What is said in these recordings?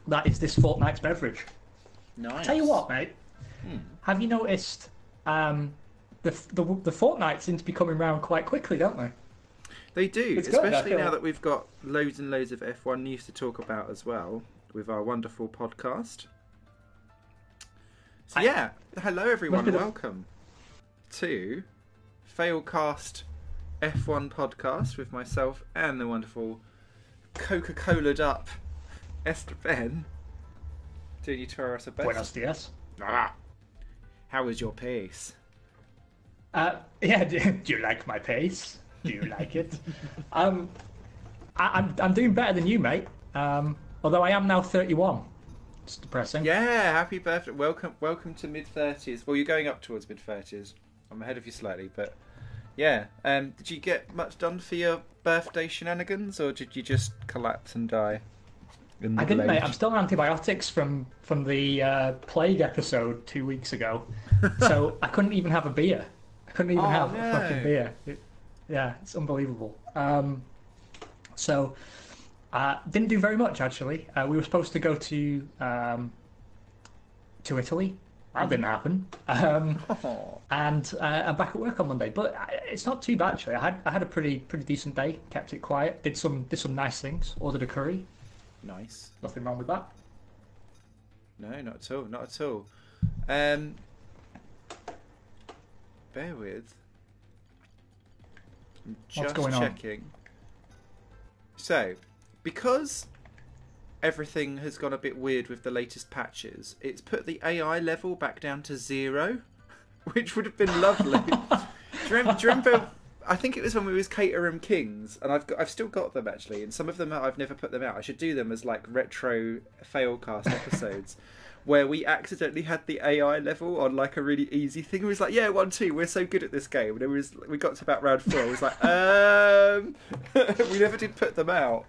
that is this fortnight's beverage. Nice. Tell you what, mate. Have you noticed the fortnights seem to be coming round quite quickly, don't they? They do, It's good, I especially feel. now that we've got loads and loads of F1 news to talk about as well with our wonderful podcast. So yeah, hello everyone, Must be the- welcome to Failcast F1 podcast with myself and the wonderful Coca-Cola'd up Esteban. Doing you to us a best. Buenos dias. How was your pace? Yeah, do you like my pace? Do you like it? I'm doing better than you, mate. Although I am now 31. It's depressing. Yeah, happy birthday. Welcome to mid-30s. Well, you're going up towards mid-30s. I'm ahead of you slightly, but yeah. Did you get much done for your birthday shenanigans, or did you just collapse and die? I didn't, mate. I'm still on antibiotics from the plague episode 2 weeks ago, so I couldn't even have a beer. I couldn't even have a fucking beer. Yeah, it's unbelievable. So didn't do very much actually. We were supposed to go to Italy. That didn't happen. And I'm back at work on Monday, but it's not too bad actually. I had a pretty decent day. Kept it quiet. Did some nice things. Ordered a curry. Nice. Nothing wrong with that. No, not at all. Not at all. Bear with. I'm just What's going on? checking. So, because everything has gone a bit weird with the latest patches, it's put the AI level back down to 0, which would have been lovely. do you remember? I think it was when we was Caterham Kings, and I've still got them actually, and some of them I've never put them out. I should do them as like retro Failcast episodes. Where we accidentally had the AI level on like a really easy thing. It was like, yeah, 1, 2, we're so good at this game. And we got to about round 4. It was like, we never did put them out.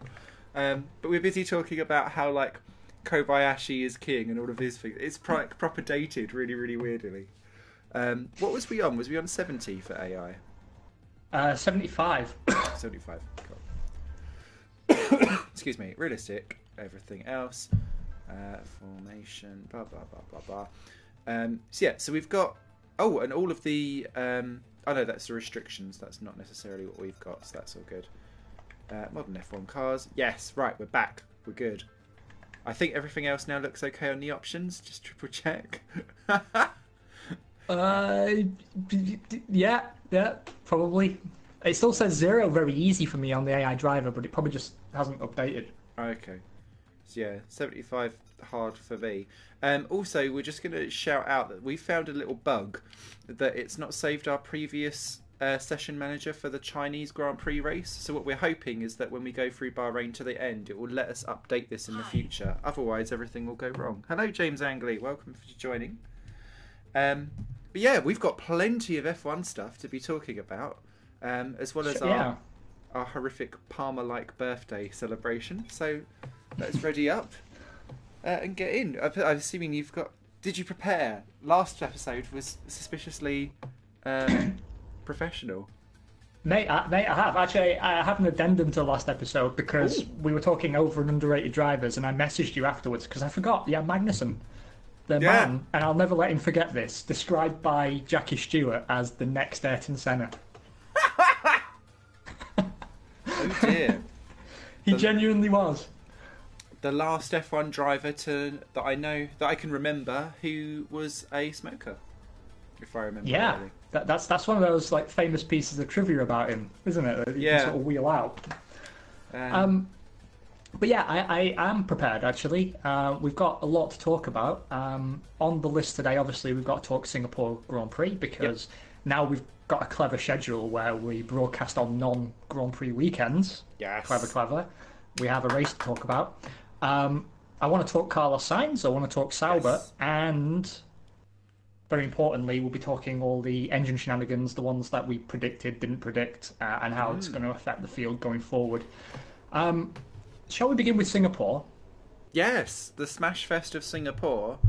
But we're busy talking about how like Kobayashi is king and all of his things. It's proper dated, really, really weirdly. What was we on? Was we on 70 for AI? 75. 75. Cool. Excuse me. Realistic. Everything else. Formation, blah blah blah blah blah. So we've got and all of the oh no, that's the restrictions. That's not necessarily what we've got, so that's all good. Modern F1 cars, yes, right, we're back, we're good. I think everything else now looks okay on the options. Just triple check. Yeah, probably. It still says 0 very easy for me on the AI driver, but it probably just hasn't updated. Okay. So yeah, 75 hard for me. Also, we're just going to shout out that we found a little bug that it's not saved our previous session manager for the Chinese Grand Prix race. So what we're hoping is that when we go through Bahrain to the end, it will let us update this in the future. Otherwise, everything will go wrong. Hello, James Angley. Welcome for joining. But yeah, we've got plenty of F1 stuff to be talking about, as well as our horrific Palmer-like birthday celebration. So let's ready up and get in. I'm assuming you've got... Did you prepare? Last episode was suspiciously professional. Mate, I have. Actually, I have an addendum to the last episode because we were talking over and underrated drivers, and I messaged you afterwards because I forgot. Yeah, Magnussen. The man, and I'll never let him forget this, described by Jackie Stewart as the next Ayrton Senna. Oh dear. He genuinely was. The last F1 driver that I can remember who was a smoker, if I remember rightly. That's one of those like famous pieces of trivia about him, isn't it? That you can sort of wheel out. But yeah, I am prepared actually. We've got a lot to talk about. On the list today, obviously, we've got to talk Singapore Grand Prix because now we've got a clever schedule where we broadcast on non-Grand Prix weekends. Yes. Clever. We have a race to talk about. I want to talk Carlos Sainz, I want to talk Sauber, and very importantly, we'll be talking all the engine shenanigans, the ones that we predicted, didn't predict, and how it's going to affect the field going forward. Shall we begin with Singapore? Yes, the Smash Fest of Singapore.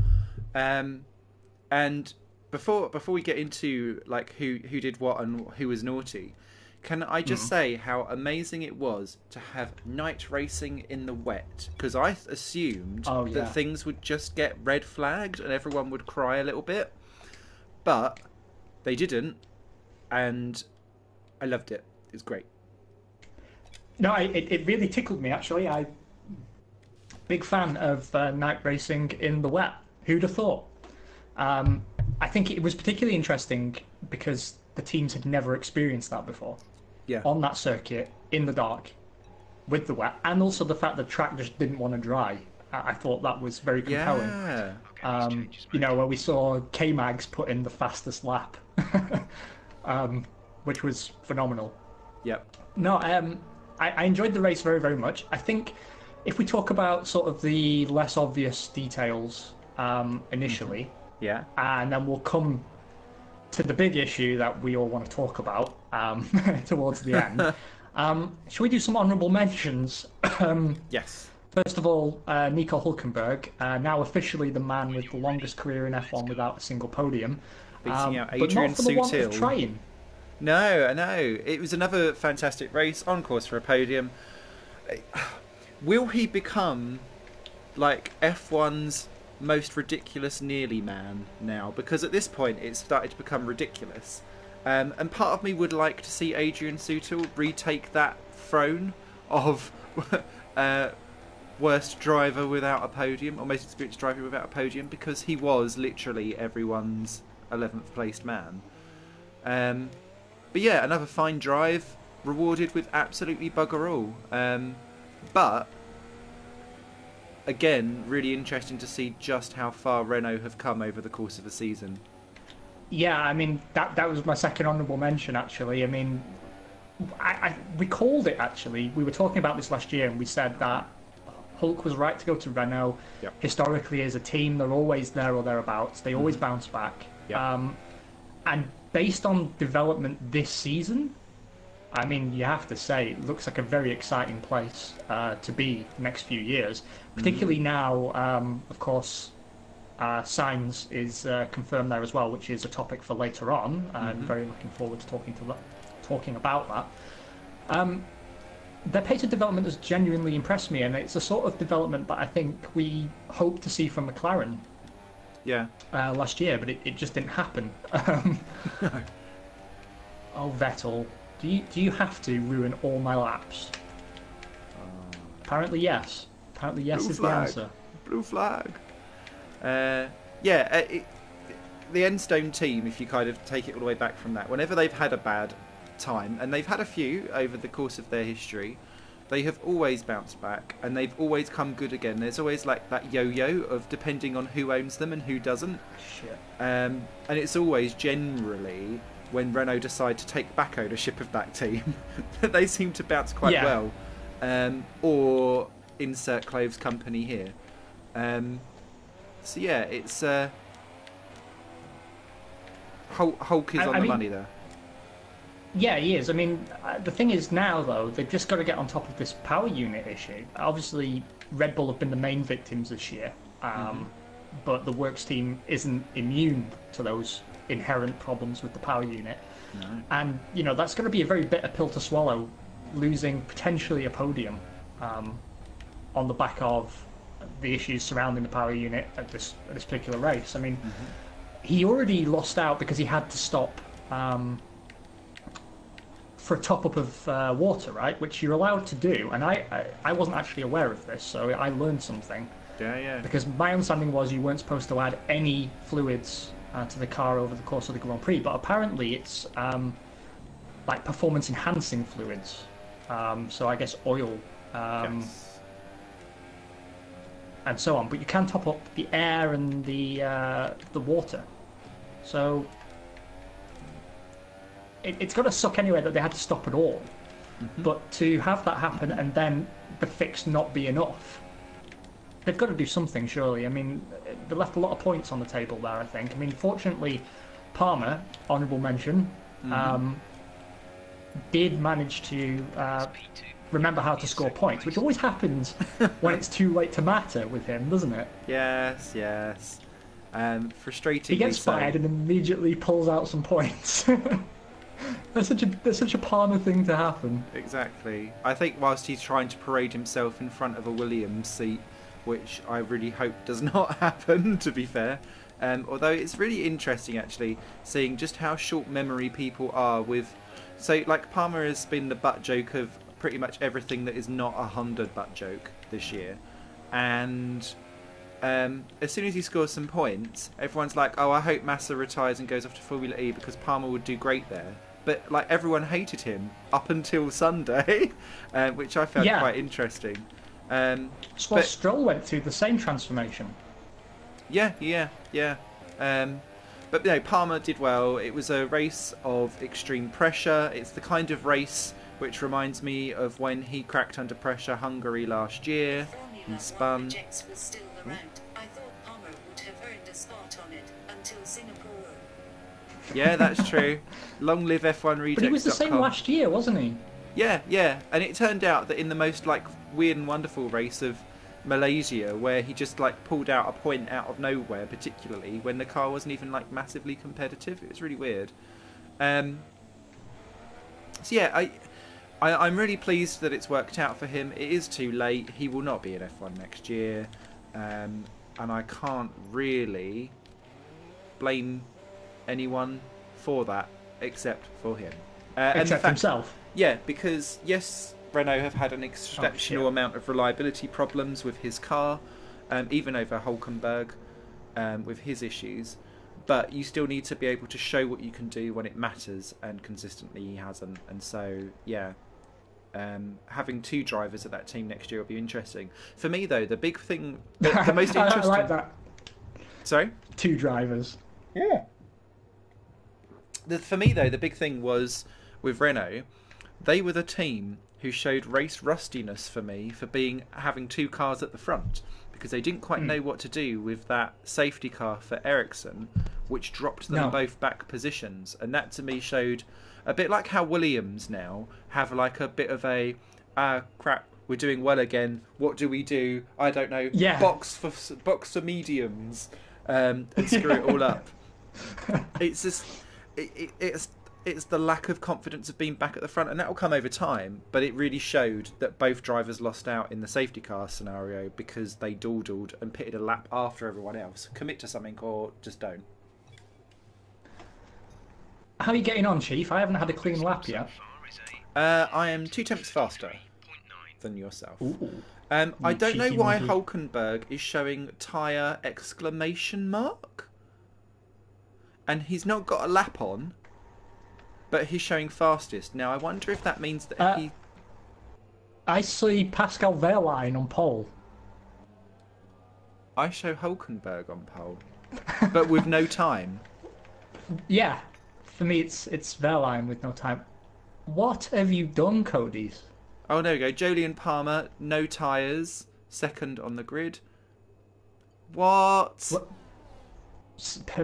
And before we get into like who did what and who was naughty, Can I just say how amazing it was to have night racing in the wet? Because I assumed Oh that yeah. things would just get red flagged and everyone would cry a little bit. But they didn't, and I loved it. It's great. No, it really tickled me actually. Big fan of night racing in the wet. Who'd have thought? I think it was particularly interesting because the teams had never experienced that before Yeah. on that circuit in the dark with the wet, and also the fact the track just didn't want to dry. I thought that was very compelling. Yeah. Where we saw K-Mags put in the fastest lap, which was phenomenal. Yep. No, I enjoyed the race very, very much. I think if we talk about sort of the less obvious details initially, Yeah. and then we'll come to the big issue that we all want to talk about towards the end. Shall we do some honourable mentions? Yes. First of all, Nico Hulkenberg, now officially the man with the longest career in F1 without a single podium. Beating out But Adrian not for the want of Sutil. trying. No, I know. It was another fantastic race, on course for a podium. Will he become like F1's most ridiculous nearly man now? Because at this point it's started to become ridiculous. And part of me would like to see Adrian Sutil retake that throne of worst driver without a podium, or most experienced driver without a podium, because he was literally everyone's 11th placed man. But yeah, another fine drive, rewarded with absolutely bugger all. But again, really interesting to see just how far Renault have come over the course of the season. Yeah, I mean, that was my second honourable mention, actually. I mean, we called it, actually. We were talking about this last year, and we said that Hulk was right to go to Renault. Yep. Historically, as a team, they're always there or thereabouts. They always bounce back. Yep. And based on development this season, I mean, you have to say, it looks like a very exciting place to be the next few years. Particularly now, of course, Sainz is confirmed there as well, which is a topic for later on. I'm very looking forward to talking about that. Their pace of development has genuinely impressed me, and it's a sort of development that I think we hoped to see from McLaren Yeah. last year, but it just didn't happen. Oh, Vettel, do you have to ruin all my laps? Apparently yes. Apparently yes Blue is flag. the answer. Blue flag. The Endstone team, if you kind of take it all the way back from that, whenever they've had a bad time, and they've had a few over the course of their history, they have always bounced back, and they've always come good again. There's always like that yo-yo of depending on who owns them and who doesn't. Shit. And it's always generally when Renault decide to take back ownership of that team that they seem to bounce quite well. Or insert Cloves company here. So yeah, it's Hulk is on the money there. Yeah, he is. I mean, the thing is now, though, they've just got to get on top of this power unit issue. Obviously, Red Bull have been the main victims this year, but the Works team isn't immune to those inherent problems with the power unit. No. And, that's going to be a very bitter pill to swallow, losing potentially a podium on the back of the issues surrounding the power unit at this particular race. I mean, he already lost out because he had to stop for a top-up of water, right? Which you're allowed to do, and I wasn't actually aware of this, so I learned something. Yeah. Because my understanding was you weren't supposed to add any fluids to the car over the course of the Grand Prix, but apparently it's like performance-enhancing fluids. So I guess oil Yes. and so on. But you can top up the air and the water. So it's got to suck anyway that they had to stop at all. But to have that happen and then the fix not be enough, they've got to do something, surely. I mean, they left a lot of points on the table there, I think. I mean, fortunately, Palmer, honourable mention, did manage to remember how to score points, which always happens when it's too late to matter with him, doesn't it? Yes. Frustratingly He gets so. fired and immediately pulls out some points. That's such a Palmer thing to happen. Exactly. I think whilst he's trying to parade himself in front of a Williams seat, which I really hope does not happen, to be fair. Although it's really interesting actually seeing just how short memory people are with. So like Palmer has been the butt joke of pretty much everything that is not a Honda butt joke this year, and as soon as he scores some points, everyone's like, "Oh, I hope Massa retires and goes off to Formula E because Palmer would do great there." But like everyone hated him up until Sunday, which I found Yeah. quite interesting. Well, Stroll went through the same transformation. Yeah. But you know, Palmer did well. It was a race of extreme pressure. It's the kind of race which reminds me of when he cracked under pressure Hungary last year. He spun. Rejects was still around. I thought Palmer would have earned a spot on it until Singapore. Yeah, that's true. Long live F1 Rejects. But he was the same last year, wasn't he? Yeah. And it turned out that in the most like weird and wonderful race of Malaysia, where he just like pulled out a point out of nowhere, particularly when the car wasn't even like massively competitive. It was really weird. So yeah, I'm really pleased that it's worked out for him. It is too late. He will not be in F1 next year, and I can't really blame anyone for that except for him. And Except himself. Yeah, because yes, Renault have had an exceptional amount of reliability problems with his car, even over Hulkenberg with his issues. But you still need to be able to show what you can do when it matters, and consistently he hasn't. And so, yeah, having two drivers at that team next year will be interesting. For me, though, the big thing, the most interesting. I like that. Sorry? Two drivers. Yeah. For me, though, the big thing was with Renault. They were the team who showed race rustiness for me for having two cars at the front, because they didn't quite know what to do with that safety car for Ericsson, which dropped them both back positions. And that to me showed a bit like how Williams now have like a bit of a crap, we're doing well again, what do we do? I don't know. Yeah. Box for mediums and screw it all up. It's just it's the lack of confidence of being back at the front, and that will come over time. But it really showed that both drivers lost out in the safety car scenario because they dawdled and pitted a lap after everyone else. Commit to something or just don't. How are you getting on, Chief? I haven't had a clean lap yet. I am 2 tenths faster than yourself. Ooh, I don't know why monkey. Hulkenberg is showing tyre exclamation mark, and he's not got a lap on, but he's showing fastest. Now I wonder if that means that he. I see Pascal Wehrlein on pole. I show Hulkenberg on pole, but with no time. Yeah, for me it's Wehrlein with no time. What have you done, Cody's? Oh, there we go. Jolyon Palmer, no tyres, second on the grid. What?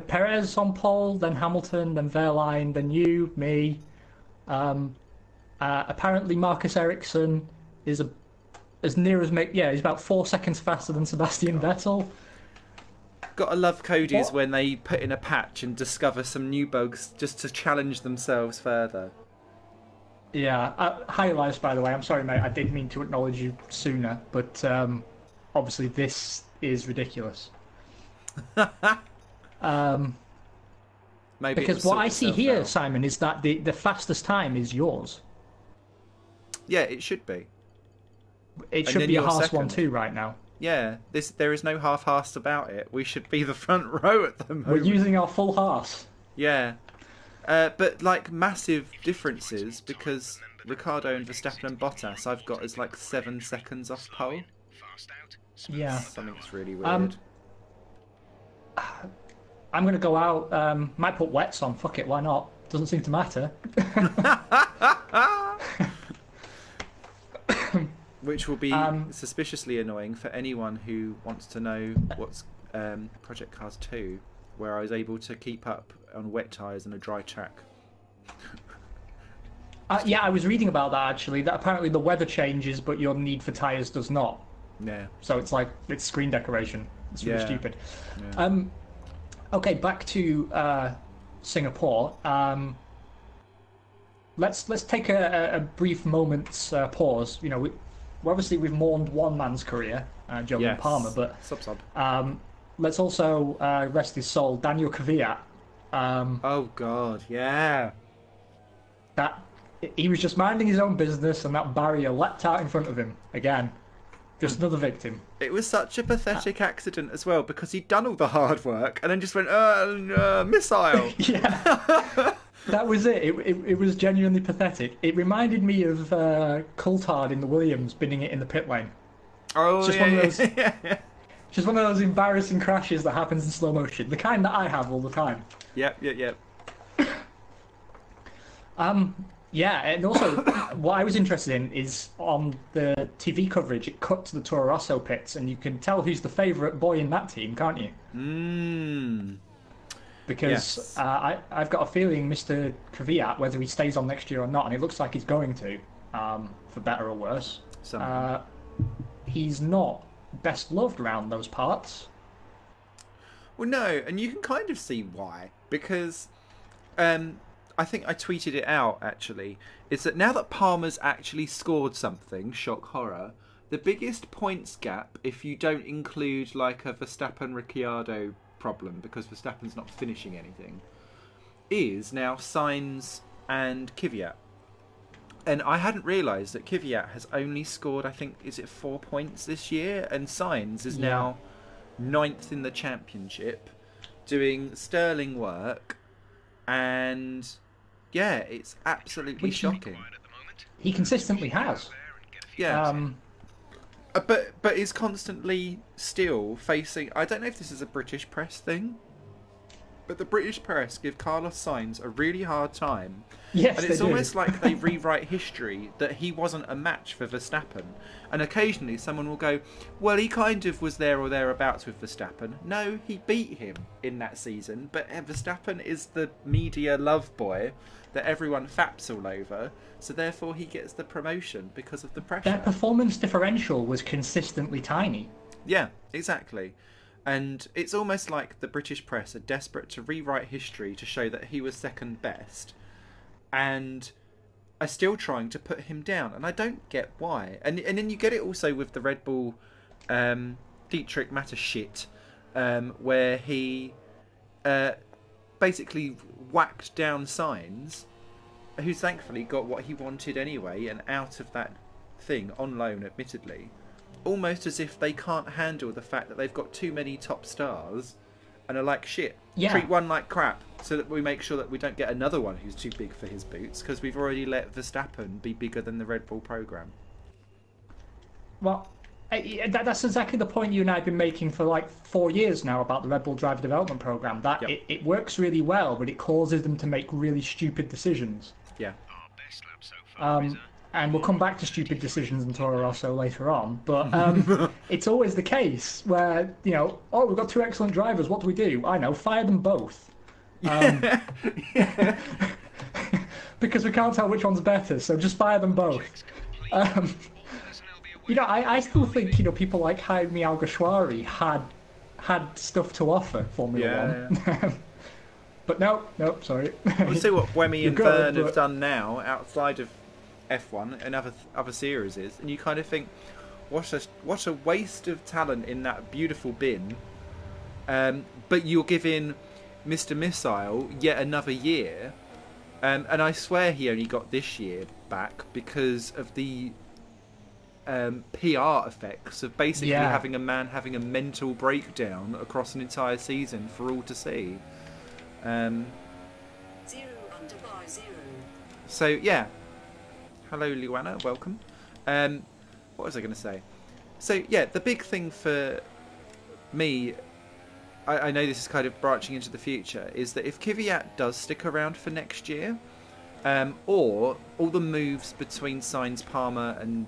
Perez on pole, then Hamilton, then Wehrlein, then you, me. Apparently Marcus Ericsson is as near as he's about 4 seconds faster than Sebastian Vettel. Gotta love Cody's What? when they put in a patch and discover some new bugs just to challenge themselves further. Yeah, hi Elias, by the way. I'm sorry, mate. I did mean to acknowledge you sooner, but obviously this is ridiculous. Maybe Because what I see here, Simon, is that the fastest time is yours. Yeah, it should be. It And should then be a you're Haas second. 1-2 right now. Yeah, there is no half-assed about it. We should be the front row at the moment. We're using our full Haas. Yeah. But like massive differences, because Ricardo and Verstappen and Bottas I've got as like 7 seconds off pole. Yeah. Something's really weird. I'm going to go out. Might put wets on. Fuck it, why not? Doesn't seem to matter. Which will be suspiciously annoying for anyone who wants to know what's Project Cars 2, where I was able to keep up on wet tyres and a dry track. Yeah, I was reading about that actually. That apparently the weather changes, but your need for tyres does not. Yeah. So it's like it's screen decoration. It's really Yeah. stupid. Yeah. Okay, back to Singapore. let's take a brief moment's pause. Obviously we've mourned one man's career, Jolyon Palmer, Yes. but Sub. let's also rest his soul, Daniel Kvyat. Oh God, yeah. That he was just minding his own business, and that barrier leapt out in front of him again. Just another victim. It was such a pathetic accident as well because he'd done all the hard work and then just went, missile. Yeah, that was it. It was genuinely pathetic. It reminded me of Coulthard in the Williams binning it in the pit lane. Oh, It's just yeah, one of those. yeah. Just one of those embarrassing crashes that happens in slow motion, the kind that I have all the time. Yep. Yeah, and also what I was interested in is on the TV coverage, it cut to the Toro Rosso pits, and you can tell who's the favourite boy in that team, can't you? Because Yes. I've got a feeling Mr. Kvyat, whether he stays on next year or not, and it looks like he's going to, for better or worse, he's not best loved around those parts. Well, no, and you can kind of see why because I think I tweeted it out actually. Is that now that Palmer's actually scored something, shock horror, the biggest points gap, if you don't include like a Verstappen Ricciardo problem because Verstappen's not finishing anything, is now Sainz and Kvyat. And I hadn't realised that Kvyat has only scored, I think, is it 4 points this year? And Sainz is now 9th in the championship, doing sterling work, and yeah, it's absolutely shocking. He consistently has. Yeah. But is constantly still facing... I don't know if this is a British press thing, but the British press give Carlos Sainz a really hard time. Yes, And it's they do. almost like they rewrite history that he wasn't a match for Verstappen. And occasionally someone will go, well, he kind of was there or thereabouts with Verstappen. No, he beat him in that season, but Verstappen is the media love boy that everyone faps all over, so therefore he gets the promotion because of the pressure. Their performance differential was consistently tiny. Yeah, exactly. And it's almost like the British press are desperate to rewrite history to show that he was second best, and are still trying to put him down. And I don't get why. And then you get it also with the Red Bull Dietrich Mateschitz, where he basically whacked down Sainz, who thankfully got what he wanted anyway, and out of that thing, on loan admittedly, almost as if they can't handle the fact that they've got too many top stars and are like, shit, treat one like crap so that we make sure that we don't get another one who's too big for his boots because we've already let Verstappen be bigger than the Red Bull program. Well, that's exactly the point you and I have been making for like 4 years now about the Red Bull driver development program, that it works really well, but it causes them to make really stupid decisions. Yeah. And we'll come back to stupid decisions in Toro Rosso later on, but it's always the case where, we've got two excellent drivers, what do we do? I know, fire them both. Because we can't tell which one's better, so just fire them both. I still think, people like Jaime Alguersuari had stuff to offer Formula One. Yeah. But no, sorry. We'll see what Wemmy and good, Verne but- have done now outside of F1 and other series, and you kind of think, what a waste of talent in that beautiful bin. But you're giving Mr. Missile yet another year, and I swear he only got this year back because of the PR effects of basically having a man having a mental breakdown across an entire season for all to see. 0 under bar 0. So yeah, hello Luana, welcome. What was I going to say? So yeah, the big thing for me, I know this is kind of branching into the future, is that if Kvyat does stick around for next year, or all the moves between Sainz, Palmer and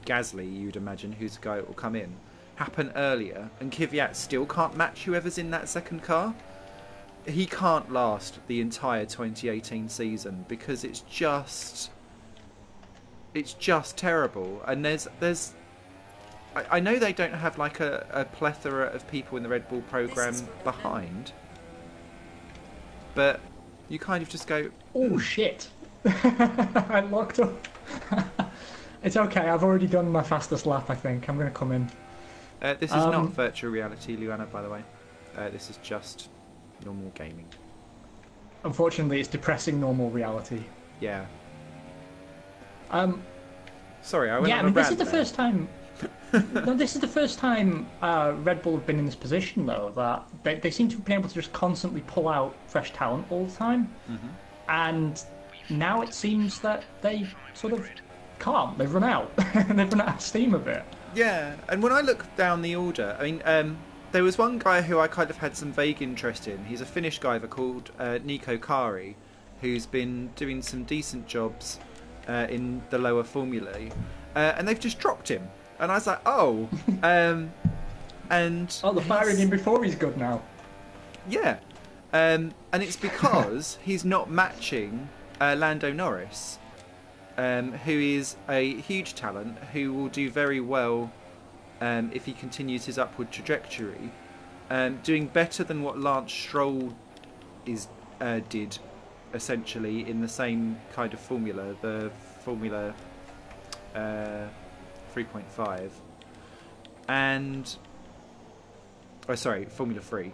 Gasly, you'd imagine, who's the guy that will come in, happen earlier, and Kvyat still can't match whoever's in that second car, he can't last the entire 2018 season because it's just terrible. And there's I know they don't have like a plethora of people in the Red Bull program behind, but you kind of just go, Oh shit! I locked up. It's okay. I've already done my fastest lap. I think I'm going to come in. This is not virtual reality, Luana, by the way. This is just normal gaming. Unfortunately, it's depressing normal reality. Yeah. Um, Sorry, I went yeah, on I mean, a this rant is the there. first time. No, this is the first time Red Bull have been in this position, though, that they seem to have been able to just constantly pull out fresh talent all the time. Mm-hmm. And now it seems that they sort of can't. They've run out. They've run out of steam a bit. Yeah, and when I look down the order, I mean, there was one guy who I kind of had some vague interest in. He's a Finnish guy called Nico Kari, who's been doing some decent jobs in the lower formulae, and they've just dropped him. And I was like, oh, and Oh, they're firing him before he's good now. yeah, and it's because he's not matching Lando Norris, who is a huge talent who will do very well if he continues his upward trajectory, doing better than what Lance Stroll did, essentially in the same kind of formula, the Formula 3.5, and Formula 3,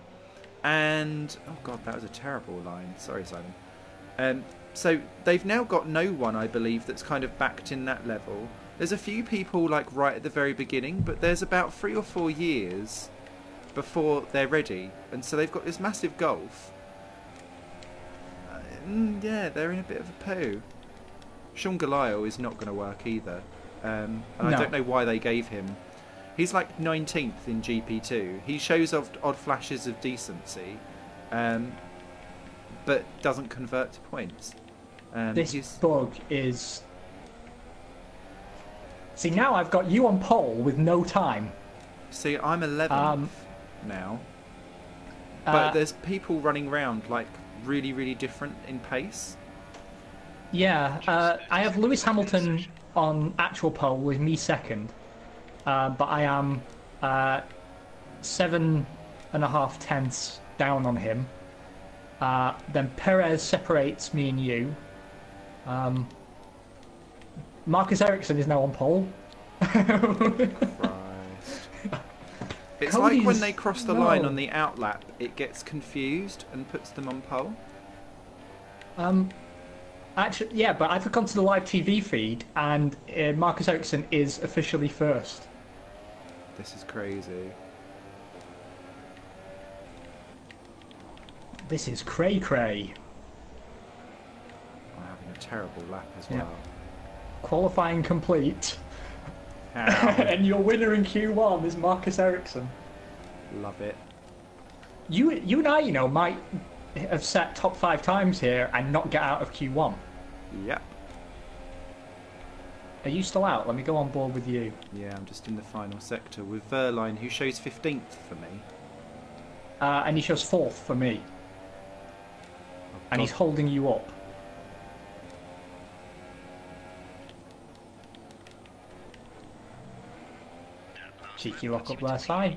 and oh god, that was a terrible line. Sorry, Simon. So they've now got no one, I believe, that's kind of backed in that level. There's a few people like right at the very beginning, but there's about 3 or 4 years before they're ready, and so they've got this massive gulf. Yeah, they're in a bit of a poo. Sean Galayo is not going to work either, and I No. don't know why they gave him. He's like 19th in GP2. He shows odd flashes of decency, but doesn't convert to points. This bug is... See, now I've got you on pole with no time. See, I'm 11th now, but there's people running around like really, really different in pace. Yeah, I have Lewis Hamilton on actual pole with me second, but I am 7.5 tenths down on him. Then Perez separates me and you. Marcus Ericsson is now on pole. Christ. It's like when Cody's- they cross the line no. on the outlap, it gets confused and puts them on pole. Actually, yeah, but I've gone to the live TV feed, and Marcus Ericsson is officially first. This is crazy. This is cray cray. I'm having a terrible lap as Yeah. well. Qualifying complete. How? And your winner in Q1 is Marcus Ericsson. Love it. You and I, might have set top 5 times here and not get out of Q1. Yep. Are you still out? Let me go on board with you. Yeah, I'm just in the final sector with Verline, who shows 15th for me. And he shows 4th for me. Oh, And he's God. holding you up. Cheeky lock up their side.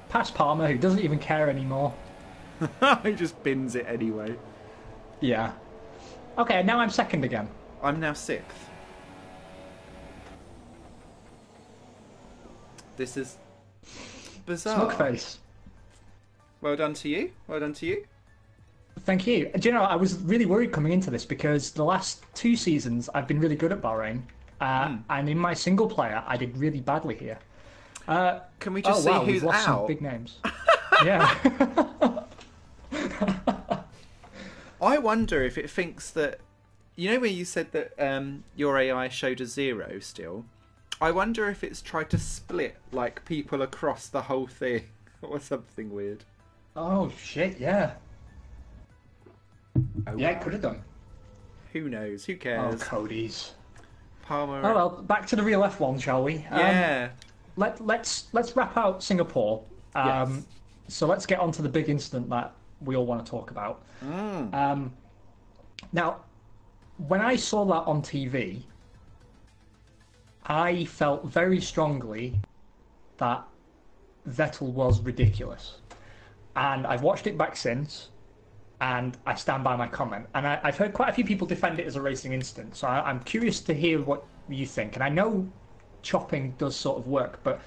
Past Palmer, who doesn't even care anymore. He just bins it anyway. Yeah. Okay, now I'm second again. I'm now 6th. This is bizarre. Smugface. Well done to you. Well done to you. Thank you. Do you know, I was really worried coming into this because the last 2 seasons I've been really good at Bahrain. And in my single player, I did really badly here. Can we just see wow, who's we've lost out? some big names. Yeah. I wonder if it thinks that... You know where you said that your AI showed a 0 still? I wonder if it's tried to split like people across the whole thing or something weird. Oh, shit, yeah. Oh, Yeah, wow. it could have done. Who knows? Who Oh, cares? Cody's. Palmer. Oh, well, back to the real F1, shall we? Yeah. Let's wrap out Singapore. Yes. So let's get on to the big incident that we all want to talk about. Now, when I saw that on TV, I felt very strongly that Vettel was ridiculous. And I've watched it back since, and I stand by my comment. And I've heard quite a few people defend it as a racing incident, so I'm curious to hear what you think. And I know chopping does sort of work, but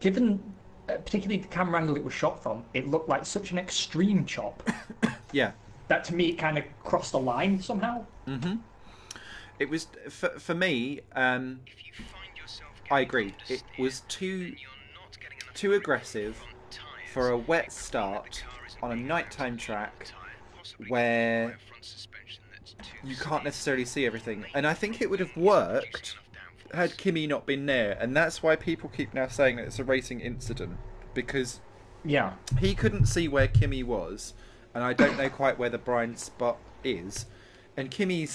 given particularly the camera angle it was shot from, it looked like such an extreme chop Yeah. that to me it kind of crossed the line somehow. It was for me. I agree. It was too aggressive for a wet start on a nighttime track where you can't necessarily see everything. And I think it would have worked had Kimi not been there, and that's why people keep now saying that it's a racing incident, because Yeah. he couldn't see where Kimi was, and I don't know quite where the blind spot is. And Kimi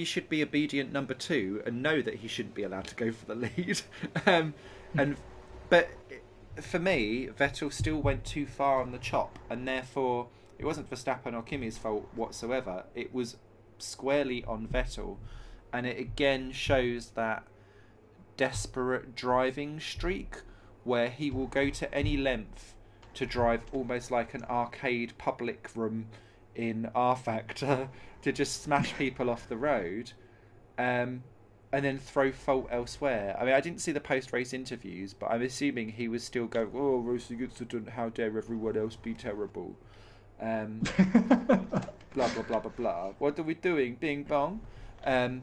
should be obedient number 2 and know that he shouldn't be allowed to go for the lead. But for me, Vettel still went too far on the chop, and therefore it wasn't Verstappen or Kimi's fault whatsoever. It was squarely on Vettel, and it again shows that desperate driving streak where he will go to any length to drive almost like an arcade public room in R Factor to just smash people off the road, and then throw fault elsewhere. I mean, I didn't see the post-race interviews, but I'm assuming he was still going, "Oh, racing incident, how dare everyone else be terrible." Blah blah blah blah blah. What are we doing? Bing bong. And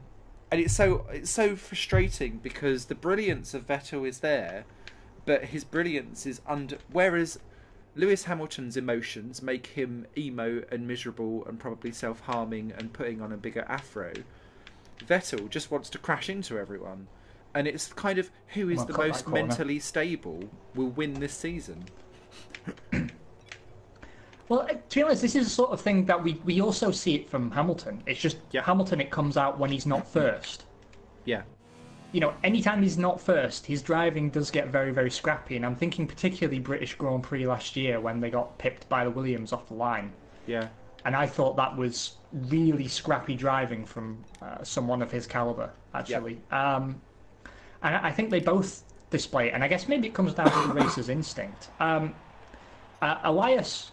it's so frustrating because the brilliance of Vettel is there, but his brilliance is under. Whereas Lewis Hamilton's emotions make him emo and miserable and probably self-harming and putting on a bigger afro, Vettel just wants to crash into everyone. And it's kind of who is the most mentally stable will win this season. Well, to be honest, this is the sort of thing that we also see it from Hamilton. It's just Hamilton, it comes out when he's not first. Yeah. You know, anytime he's not first, his driving does get very, very scrappy. And I'm thinking particularly British Grand Prix last year when they got pipped by the Williams off the line. Yeah. And I thought that was really scrappy driving from someone of his caliber, actually. Yep. And I think they both display it. And I guess maybe it comes down to the racer's instinct. Elias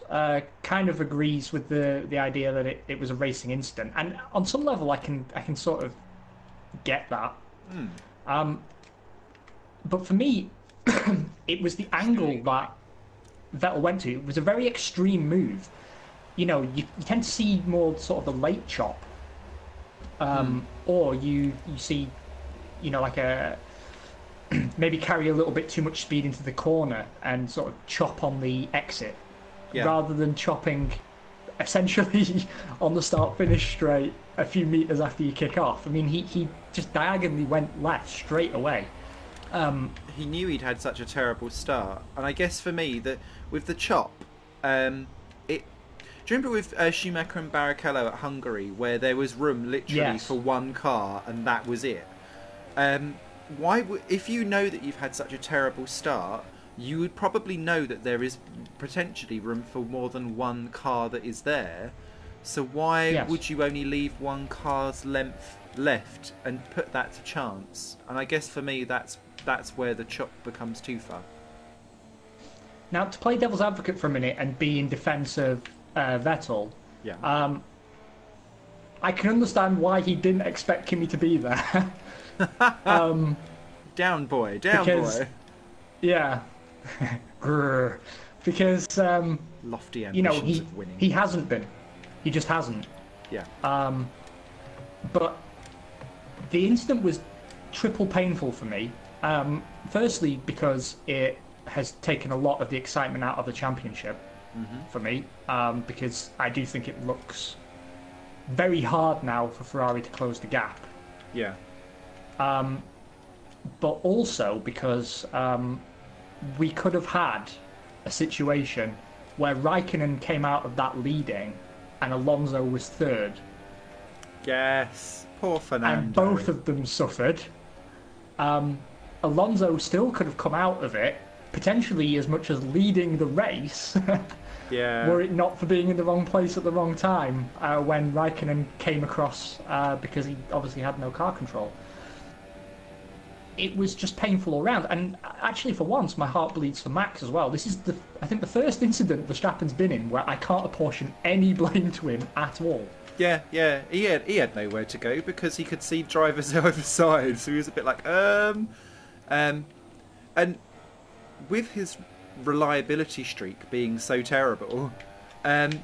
kind of agrees with the idea that it was a racing incident. And on some level, I can sort of get that. But for me, it was the angle that Vettel went to. It was a very extreme move. You know, you tend to see more sort of the late chop, or you see, you know, like a maybe carry a little bit too much speed into the corner and sort of chop on the exit, rather than chopping essentially on the start-finish straight a few meters after you kick off. I mean, he just diagonally went left straight away. He knew he'd had such a terrible start, and I guess for me that with the chop, do you remember with Schumacher and Barrichello at Hungary, where there was room literally for one car and that was it? If you know that you've had such a terrible start, you would probably know that there is potentially room for more than one car that is there. So why would you only leave one car's length left and put that to chance? And I guess for me, that's where the chop becomes too far. Now, to play devil's advocate for a minute and be in defence of Vettel, I can understand why he didn't expect Kimi to be there. Down boy, boy. Yeah. Because lofty ambitions you know, of winning. He hasn't been. He just hasn't. Yeah. But the incident was triple painful for me. Firstly, because it has taken a lot of the excitement out of the championship for me. Because I do think it looks very hard now for Ferrari to close the gap. Yeah. But also because we could have had a situation where Raikkonen came out of that leading and Alonso was third. Yes, poor Fernando. And both of them suffered. Alonso still could have come out of it, potentially as much as leading the race, were it not for being in the wrong place at the wrong time when Raikkonen came across because he obviously had no car control. it was just painful all round. And actually, for once, my heart bleeds for Max as well. This is I think the first incident Verstappen's been in where I can't apportion any blame to him at all. Yeah, yeah. He had nowhere to go because he could see drivers either side, so he was a bit like, and with his reliability streak being so terrible,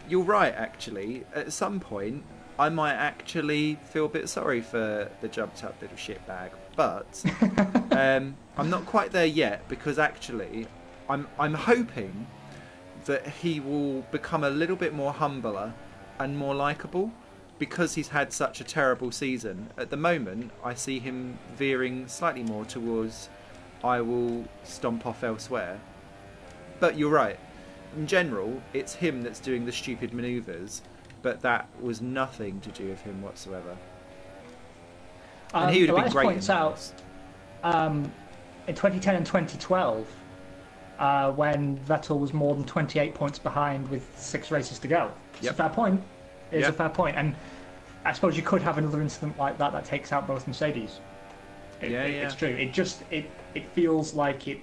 you're right. Actually, at some point, I might actually feel a bit sorry for the jumped-up little shitbag, but I'm not quite there yet because actually, I'm hoping that he will become a little bit more humbler and more likeable because he's had such a terrible season. At the moment, I see him veering slightly more towards I will stomp off elsewhere. But you're right. In general, it's him that's doing the stupid manoeuvres, but that was nothing to do with him whatsoever. And he would have been great. Points out in 2010 and 2012, when Vettel was more than 28 points behind with 6 races to go. It's a fair point. It's a fair point. And I suppose you could have another incident like that takes out both Mercedes. It's true. It feels like it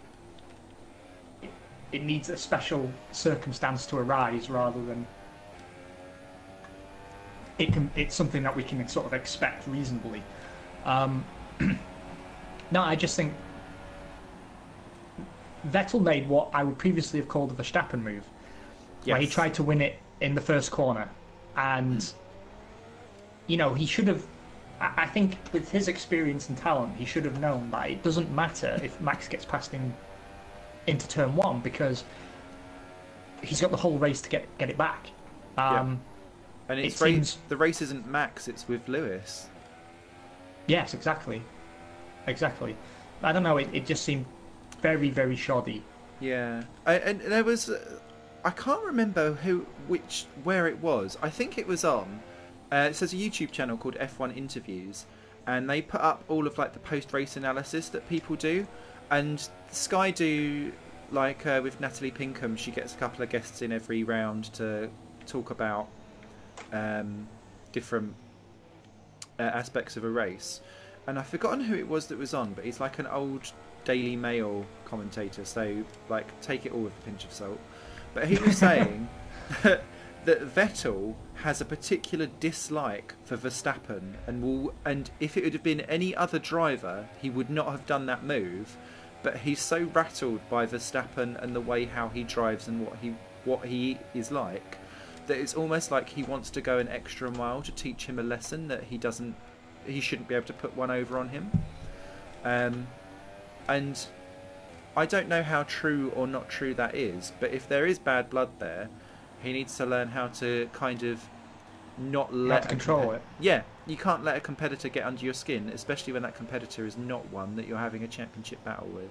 needs a special circumstance to arise rather than it's something that we can sort of expect reasonably. No, I just think Vettel made what I would previously have called the Verstappen move, where he tried to win it in the first corner, and he should have. I think with his experience and talent, he should have known that it doesn't matter if Max gets past him into turn 1 because he's got the whole race to get it back. And the race isn't Max; it's with Lewis. Yes, exactly. I don't know. It just seemed very, very shoddy. Yeah, and there was. I can't remember where it was. I think it was on. It says a YouTube channel called F1 Interviews, and they put up all of like the post-race analysis that people do, and Sky do like with Natalie Pinkham. She gets a couple of guests in every round to talk about different aspects of a race, and I've forgotten who it was that was on, but he's like an old Daily Mail commentator, so like take it all with a pinch of salt. But he was saying that Vettel has a particular dislike for Verstappen, and if it would have been any other driver, he would not have done that move. But he's so rattled by Verstappen and the way how he drives and what he is like, that it's almost like he wants to go an extra mile to teach him a lesson that he shouldn't be able to put one over on him. And I don't know how true or not true that is, but if there is bad blood there, he needs to learn how to kind of not let control it. Yeah, you can't let a competitor get under your skin, especially when that competitor is not one that you're having a championship battle with.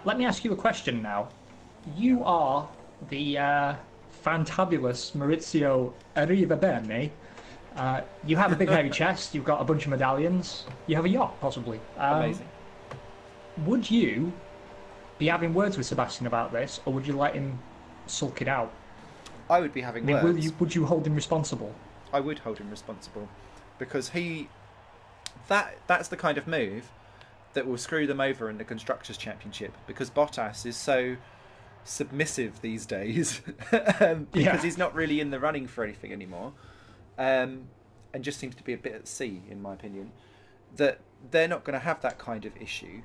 Let me ask you a question now. You are the fantabulous Maurizio Arrivabene. You have a big hairy chest, you've got a bunch of medallions, you have a yacht, possibly. Amazing. Would you be having words with Sebastian about this, or would you let him sulk it out? I would be having words. Would you hold him responsible? I would hold him responsible, because that's the kind of move that will screw them over in the Constructors' Championship, because Bottas is so submissive these days because he's not really in the running for anything anymore, and just seems to be a bit at sea, in my opinion, that they're not going to have that kind of issue.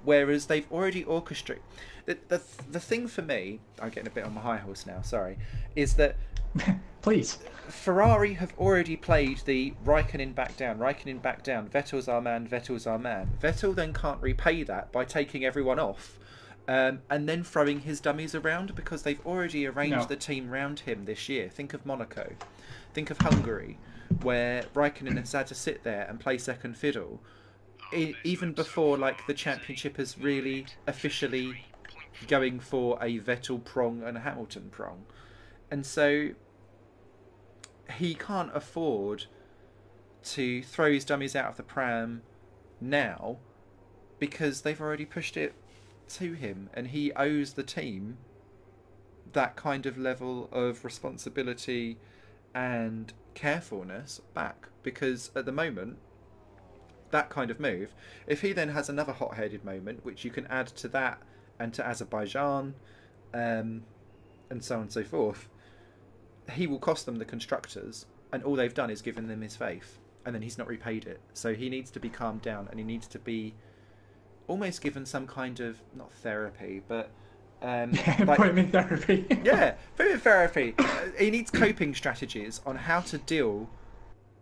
Whereas they've already orchestrated the thing for me, I'm getting a bit on my high horse now, sorry, is that please, Ferrari have already played the Raikkonen back down, Vettel's our man, Vettel then can't repay that by taking everyone off and then throwing his dummies around, because they've already arranged the team round him this year. Think of Monaco, think of Hungary, where Raikkonen has had to sit there and play second fiddle even before like the championship is really officially going for a Vettel prong and a Hamilton prong. And so he can't afford to throw his dummies out of the pram now, because they've already pushed it to him, and he owes the team that kind of level of responsibility and carefulness back, because at the moment that kind of move. If he then has another hot-headed moment, which you can add to that and to Azerbaijan, and so on and so forth, he will cost them the constructors, and all they've done is given them his faith, and then he's not repaid it. So he needs to be calmed down, and he needs to be almost given some kind of, not therapy, but put him in therapy. yeah, put him in therapy. He needs coping strategies on how to deal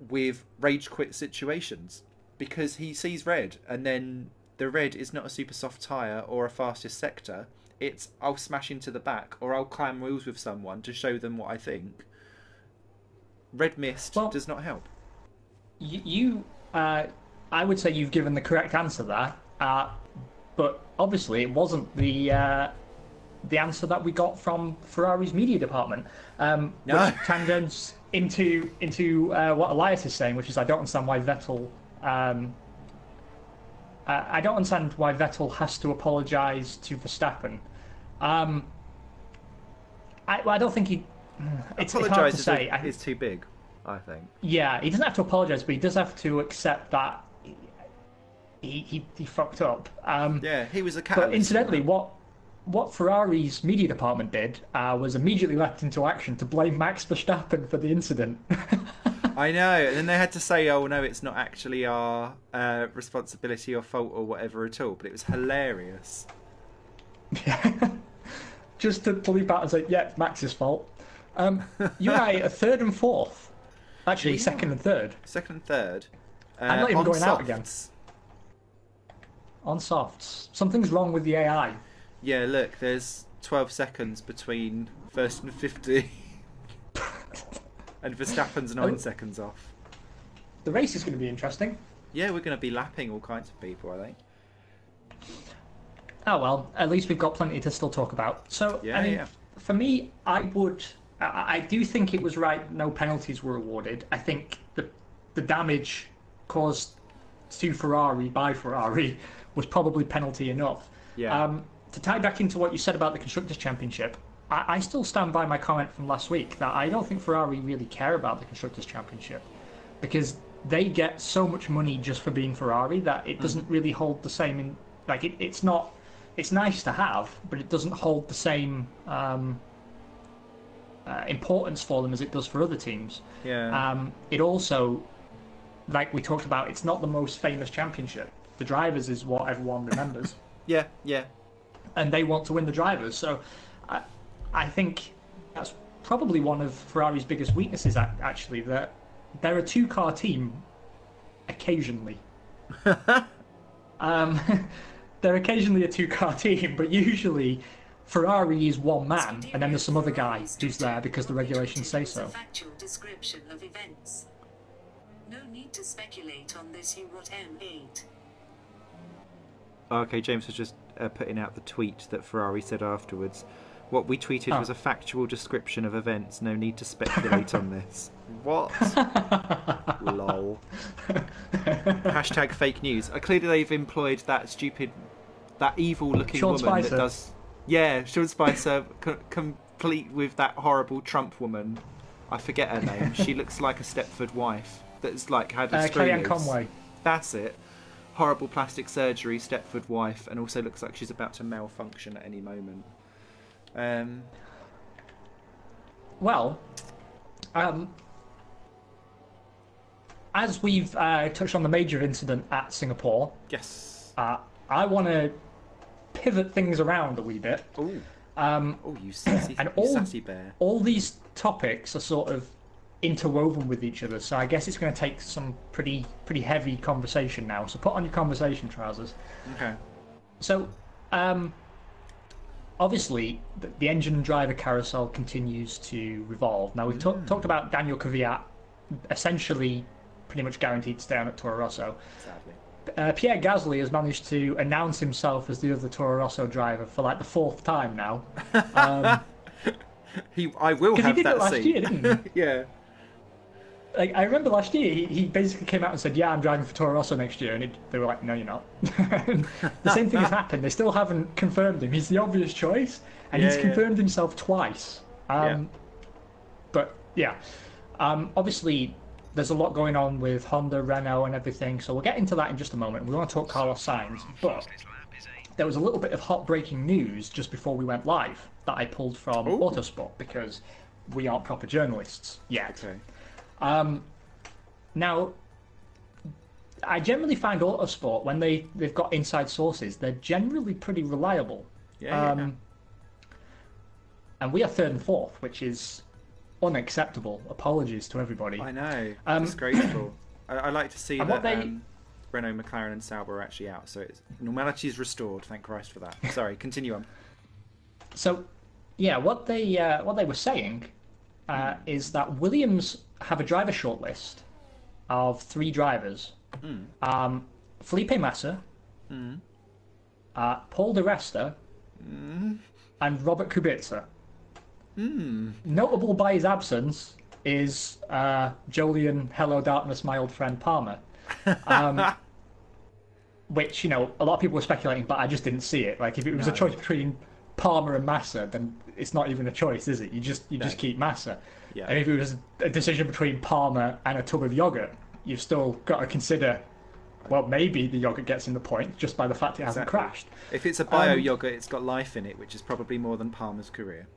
with rage quit situations, because he sees red, and then the red is not a super soft tyre or a fastest sector. It's, I'll smash into the back, or I'll climb wheels with someone to show them what I think. Red mist does not help. I would say you've given the correct answer there, but obviously it wasn't the answer that we got from Ferrari's media department, which tangents into what Elias is saying, which is I don't understand why Vettel. I don't understand why Vettel has to apologise to Verstappen. I don't think he. It's hard to say. It's too big, I think. Yeah, he doesn't have to apologise, but he does have to accept that he fucked up. Yeah, he was a catalyst. But incidentally, what Ferrari's media department did was immediately leapt into action to blame Max Verstappen for the incident. I know, and then they had to say, "Oh no, it's not actually our responsibility or fault or whatever at all." But it was hilarious. Yeah. Just to leap out and say, "Yeah, it's Max's fault." You and I are third and fourth. Actually, second and third. Second and third. I'm not even going softs. out again. On softs. Something's wrong with the AI. Yeah, look, there's 12 seconds between first and 50. And Verstappen's 9 seconds off. The race is going to be interesting. Yeah, we're going to be lapping all kinds of people, I think. Oh well, at least we've got plenty to still talk about. So, for me, I do think it was right no penalties were awarded. I think the damage caused to Ferrari by Ferrari was probably penalty enough. Yeah. To tie back into what you said about the Constructors' Championship, I still stand by my comment from last week that I don't think Ferrari really care about the Constructors' Championship, because they get so much money just for being Ferrari that it doesn't really hold the same. It's not. It's nice to have, but it doesn't hold the same importance for them as it does for other teams. Yeah. It also, like we talked about, it's not the most famous championship. The drivers is what everyone remembers. Yeah. And they want to win the drivers. So I think that's probably one of Ferrari's biggest weaknesses, actually, that they're a two-car team occasionally. They're occasionally a two-car team, but usually Ferrari is one man, and then there's some other guy who's there because the regulations say so. Factual description of events. No need to speculate on this. You what M8. Okay, James was just putting out the tweet that Ferrari said afterwards. What we tweeted was a factual description of events. No need to speculate on this. What? Lol. Hashtag fake news. Clearly they've employed that evil-looking Sean woman Spicer. that does... Yeah, Sean Spicer, complete with that horrible Trump woman. I forget her name. She looks like a Stepford wife that's like had a screw Kellyanne loose. Conway. That's it. Horrible plastic surgery, Stepford wife, and also looks like she's about to malfunction at any moment. Well, as we've touched on the major incident at Singapore, Yes. I want to pivot things around a wee bit. Ooh. You And sassy bear. all these topics are sort of interwoven with each other, so I guess it's going to take some pretty heavy conversation now. So put on your conversation trousers. Okay. So, obviously, the engine and driver carousel continues to revolve. Now, we've talked about Daniel Kvyat essentially pretty much guaranteed to stay on at Toro Rosso. Sadly. Pierre Gasly has managed to announce himself as the other Toro Rosso driver for like the 4th time now. I will have he did that it last scene. year, didn't he? Yeah. Like, I remember last year, he basically came out and said, "Yeah, I'm driving for Toro Rosso next year," and they were like, "No, you're not." The same thing has happened. They still haven't confirmed him. He's the obvious choice, and he's confirmed himself twice. But yeah, obviously, there's a lot going on with Honda, Renault, and everything. So we'll get into that in just a moment. We want to talk Carlos Sainz, but there was a little bit of hot breaking news just before we went live that I pulled from Ooh. Autosport because we aren't proper journalists yet. Okay. Now, I generally find Autosport, when they've got inside sources, they're generally pretty reliable. Yeah. And we are third and fourth, which is unacceptable. Apologies to everybody. I know. Disgraceful. I like to see that Renault, McLaren, and Sauber are actually out, so normality is restored. Thank Christ for that. Sorry, continue on. So, yeah, what they were saying is that Williams have a driver shortlist of 3 drivers: Felipe Massa, Paul Di Resta, and Robert Kubica. Notable by his absence is Jolyon Hello Darkness, my old friend Palmer. Which, a lot of people were speculating, but I just didn't see it. Like, if it was a choice between Palmer and Massa, then it's not even a choice, is it? You just keep Massa. Yeah. And if it was a decision between Palmer and a tub of yogurt, you've still got to consider, well, maybe the yogurt gets in the point just by the fact it hasn't crashed. If it's a bio yogurt, it's got life in it, which is probably more than Palmer's career.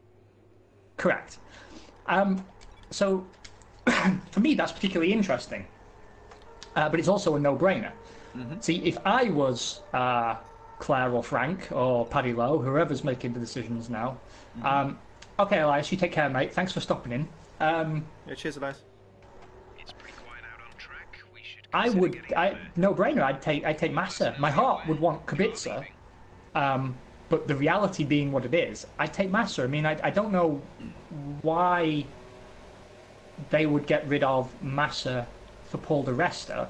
Correct. So, for me, that's particularly interesting. But it's also a no-brainer. See, if I was Claire or Frank or Paddy Lowe, whoever's making the decisions now, okay, Elias, you take care, mate. Thanks for stopping in. Yeah, cheers, Elias. It's pretty quiet out on track. We should no-brainer. I'd take Massa. My heart would want Kubica, but the reality being what it is, I'd take Massa. I mean, I don't know why they would get rid of Massa for Paul Di Resta.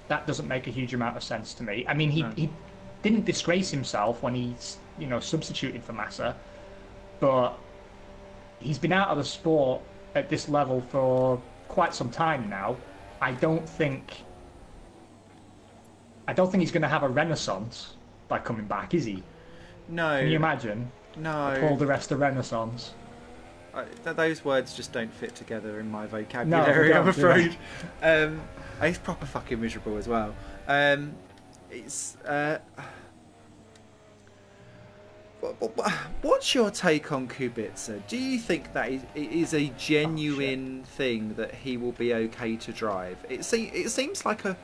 That doesn't make a huge amount of sense to me. I mean, he didn't disgrace himself when he substituted for Massa, but he's been out of the sport at this level for quite some time now. I don't think he's going to have a renaissance by coming back, is he? No. Can you imagine? No. Paul Di Resta renaissance. Those words just don't fit together in my vocabulary, I'm afraid. He's proper fucking miserable as well. What's your take on Kubica? Do you think that it is a genuine thing that he will be okay to drive? It seems like a...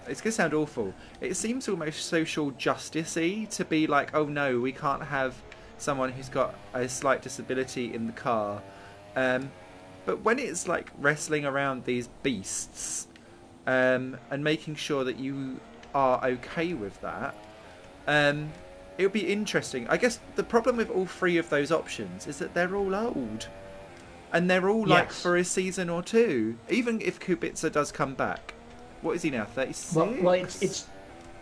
it's going to sound awful. It seems almost social justice-y to be like, oh no, we can't have someone who's got a slight disability in the car. But when it's like wrestling around these beasts and making sure that you are okay with that, it would be interesting. I guess the problem with all 3 of those options is that they're all old. And they're all like for a season or 2. Even if Kubica does come back. What is he now, 36? Well,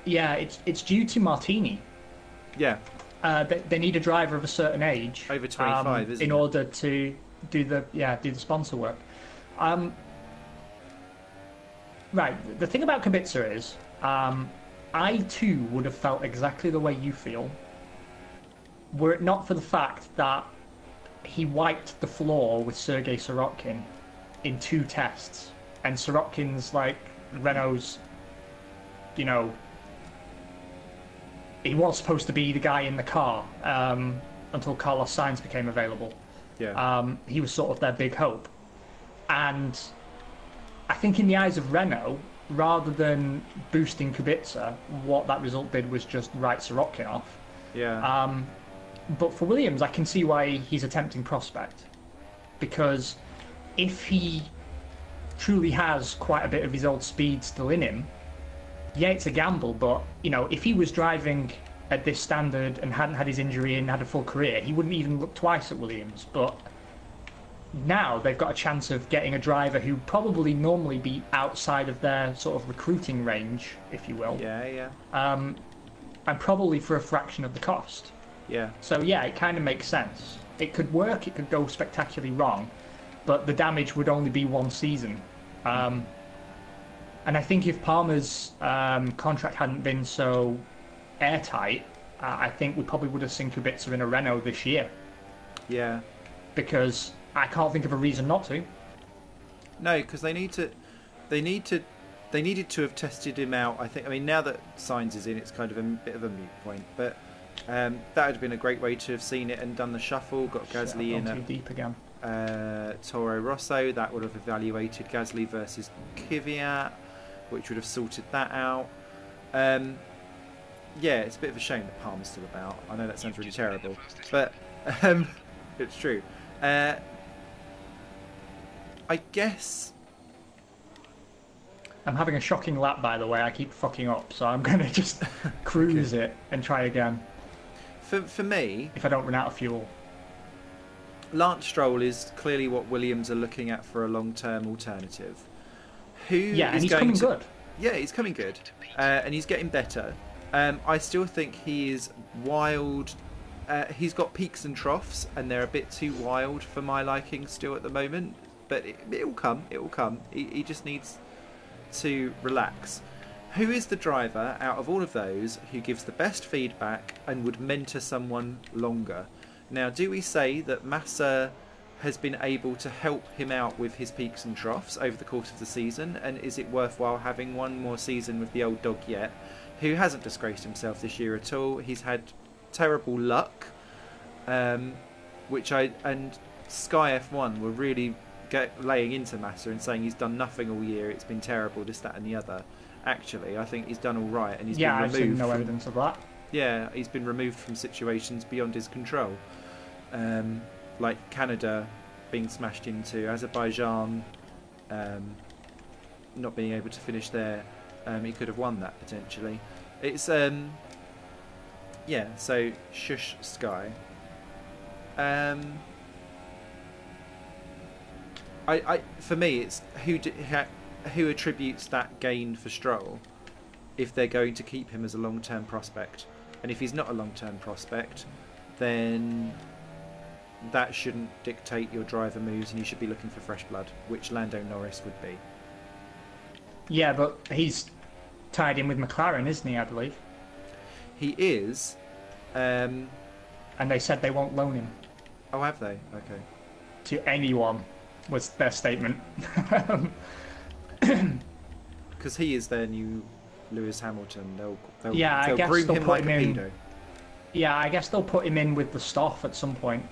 it's due to Martini. Yeah. They need a driver of a certain age, over 25, isn't in it? order to do the sponsor work. Right. The thing about Kubica is, I too would have felt exactly the way you feel, were it not for the fact that he wiped the floor with Sergei Sirotkin in 2 tests, and Sirotkin's like Renault's, he was supposed to be the guy in the car until Carlos Sainz became available. Yeah. He was sort of their big hope. And I think in the eyes of Renault, rather than boosting Kubica, what that result did was just write Sirotkin off. Yeah. But for Williams, I can see why he's a tempting prospect. Because if he truly has quite a bit of his old speed still in him, yeah, it's a gamble, but, if he was driving at this standard and hadn't had his injury and had a full career, he wouldn't even look twice at Williams. But now they've got a chance of getting a driver who probably normally be outside of their sort of recruiting range, if you will. Yeah. And probably for a fraction of the cost. Yeah. So, yeah, it kind of makes sense. It could work, it could go spectacularly wrong, but the damage would only be 1 season. And I think if Palmer's contract hadn't been so airtight, I think we probably would have seen Kubica in a Renault this year. Yeah. Because I can't think of a reason not to. No, because they need to. They need to. They needed to have tested him out. I think. I mean, now that Sainz is in, it's kind of a bit of a moot point. But that would have been a great way to have seen it and done the shuffle. Got Gasly in too deep again. Toro Rosso. That would have evaluated Gasly versus Kvyat, which would have sorted that out. Yeah, it's a bit of a shame that Palmer's still about. I know that sounds really terrible, but it's true. I guess I'm having a shocking lap, by the way. I keep fucking up, so I'm going to just cruise it and try again. For me, if I don't run out of fuel. Lance Stroll is clearly what Williams are looking at for a long-term alternative. And he's coming good. Yeah, he's coming good, and he's getting better. I still think he is wild. He's got peaks and troughs, and they're a bit too wild for my liking still at the moment. But it'll come. It will come. He just needs to relax. Who is the driver out of all of those who gives the best feedback and would mentor someone longer? Now, do we say that Massa has been able to help him out with his peaks and troughs over the course of the season? And is it worthwhile having one more season with the old dog yet, who hasn't disgraced himself this year at all? He's had terrible luck, and Sky F1 were really laying into Massa and saying he's done nothing all year, it's been terrible, this, that and the other. Actually, I think he's done all right, and he's been removed. I've seen no evidence of that. Yeah, he's been removed from situations beyond his control, like Canada being smashed into, Azerbaijan not being able to finish there. He could have won that potentially. It's so shush Sky. For me, it's who attributes that gain for Stroll if they're going to keep him as a long-term prospect. And if he's not a long-term prospect, then that shouldn't dictate your driver moves, and you should be looking for fresh blood, which Lando Norris would be. Yeah, but he's tied in with McLaren, isn't he, I believe? He is. And they said they won't loan him. Oh, have they? Okay. To anyone, was their statement. Because he is their new Lewis Hamilton. They'll I guess groom they'll him put like him a in. pedo. Yeah, I guess they'll put him in with the Stoff at some point.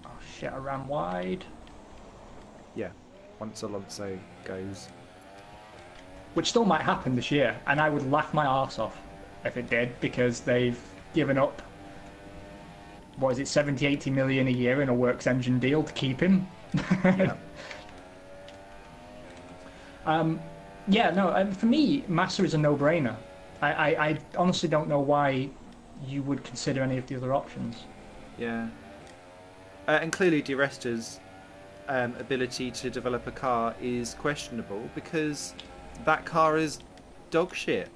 Oh shit, I ran wide. Yeah, once Alonso goes. Which still might happen this year, and I would laugh my arse off if it did, because they've given up, what is it, 70-80 million a year in a works engine deal to keep him. Yeah. For me, Massa is a no-brainer. I honestly don't know why you would consider any of the other options. Yeah. And clearly Di Resta's ability to develop a car is questionable, because that car is dog shit.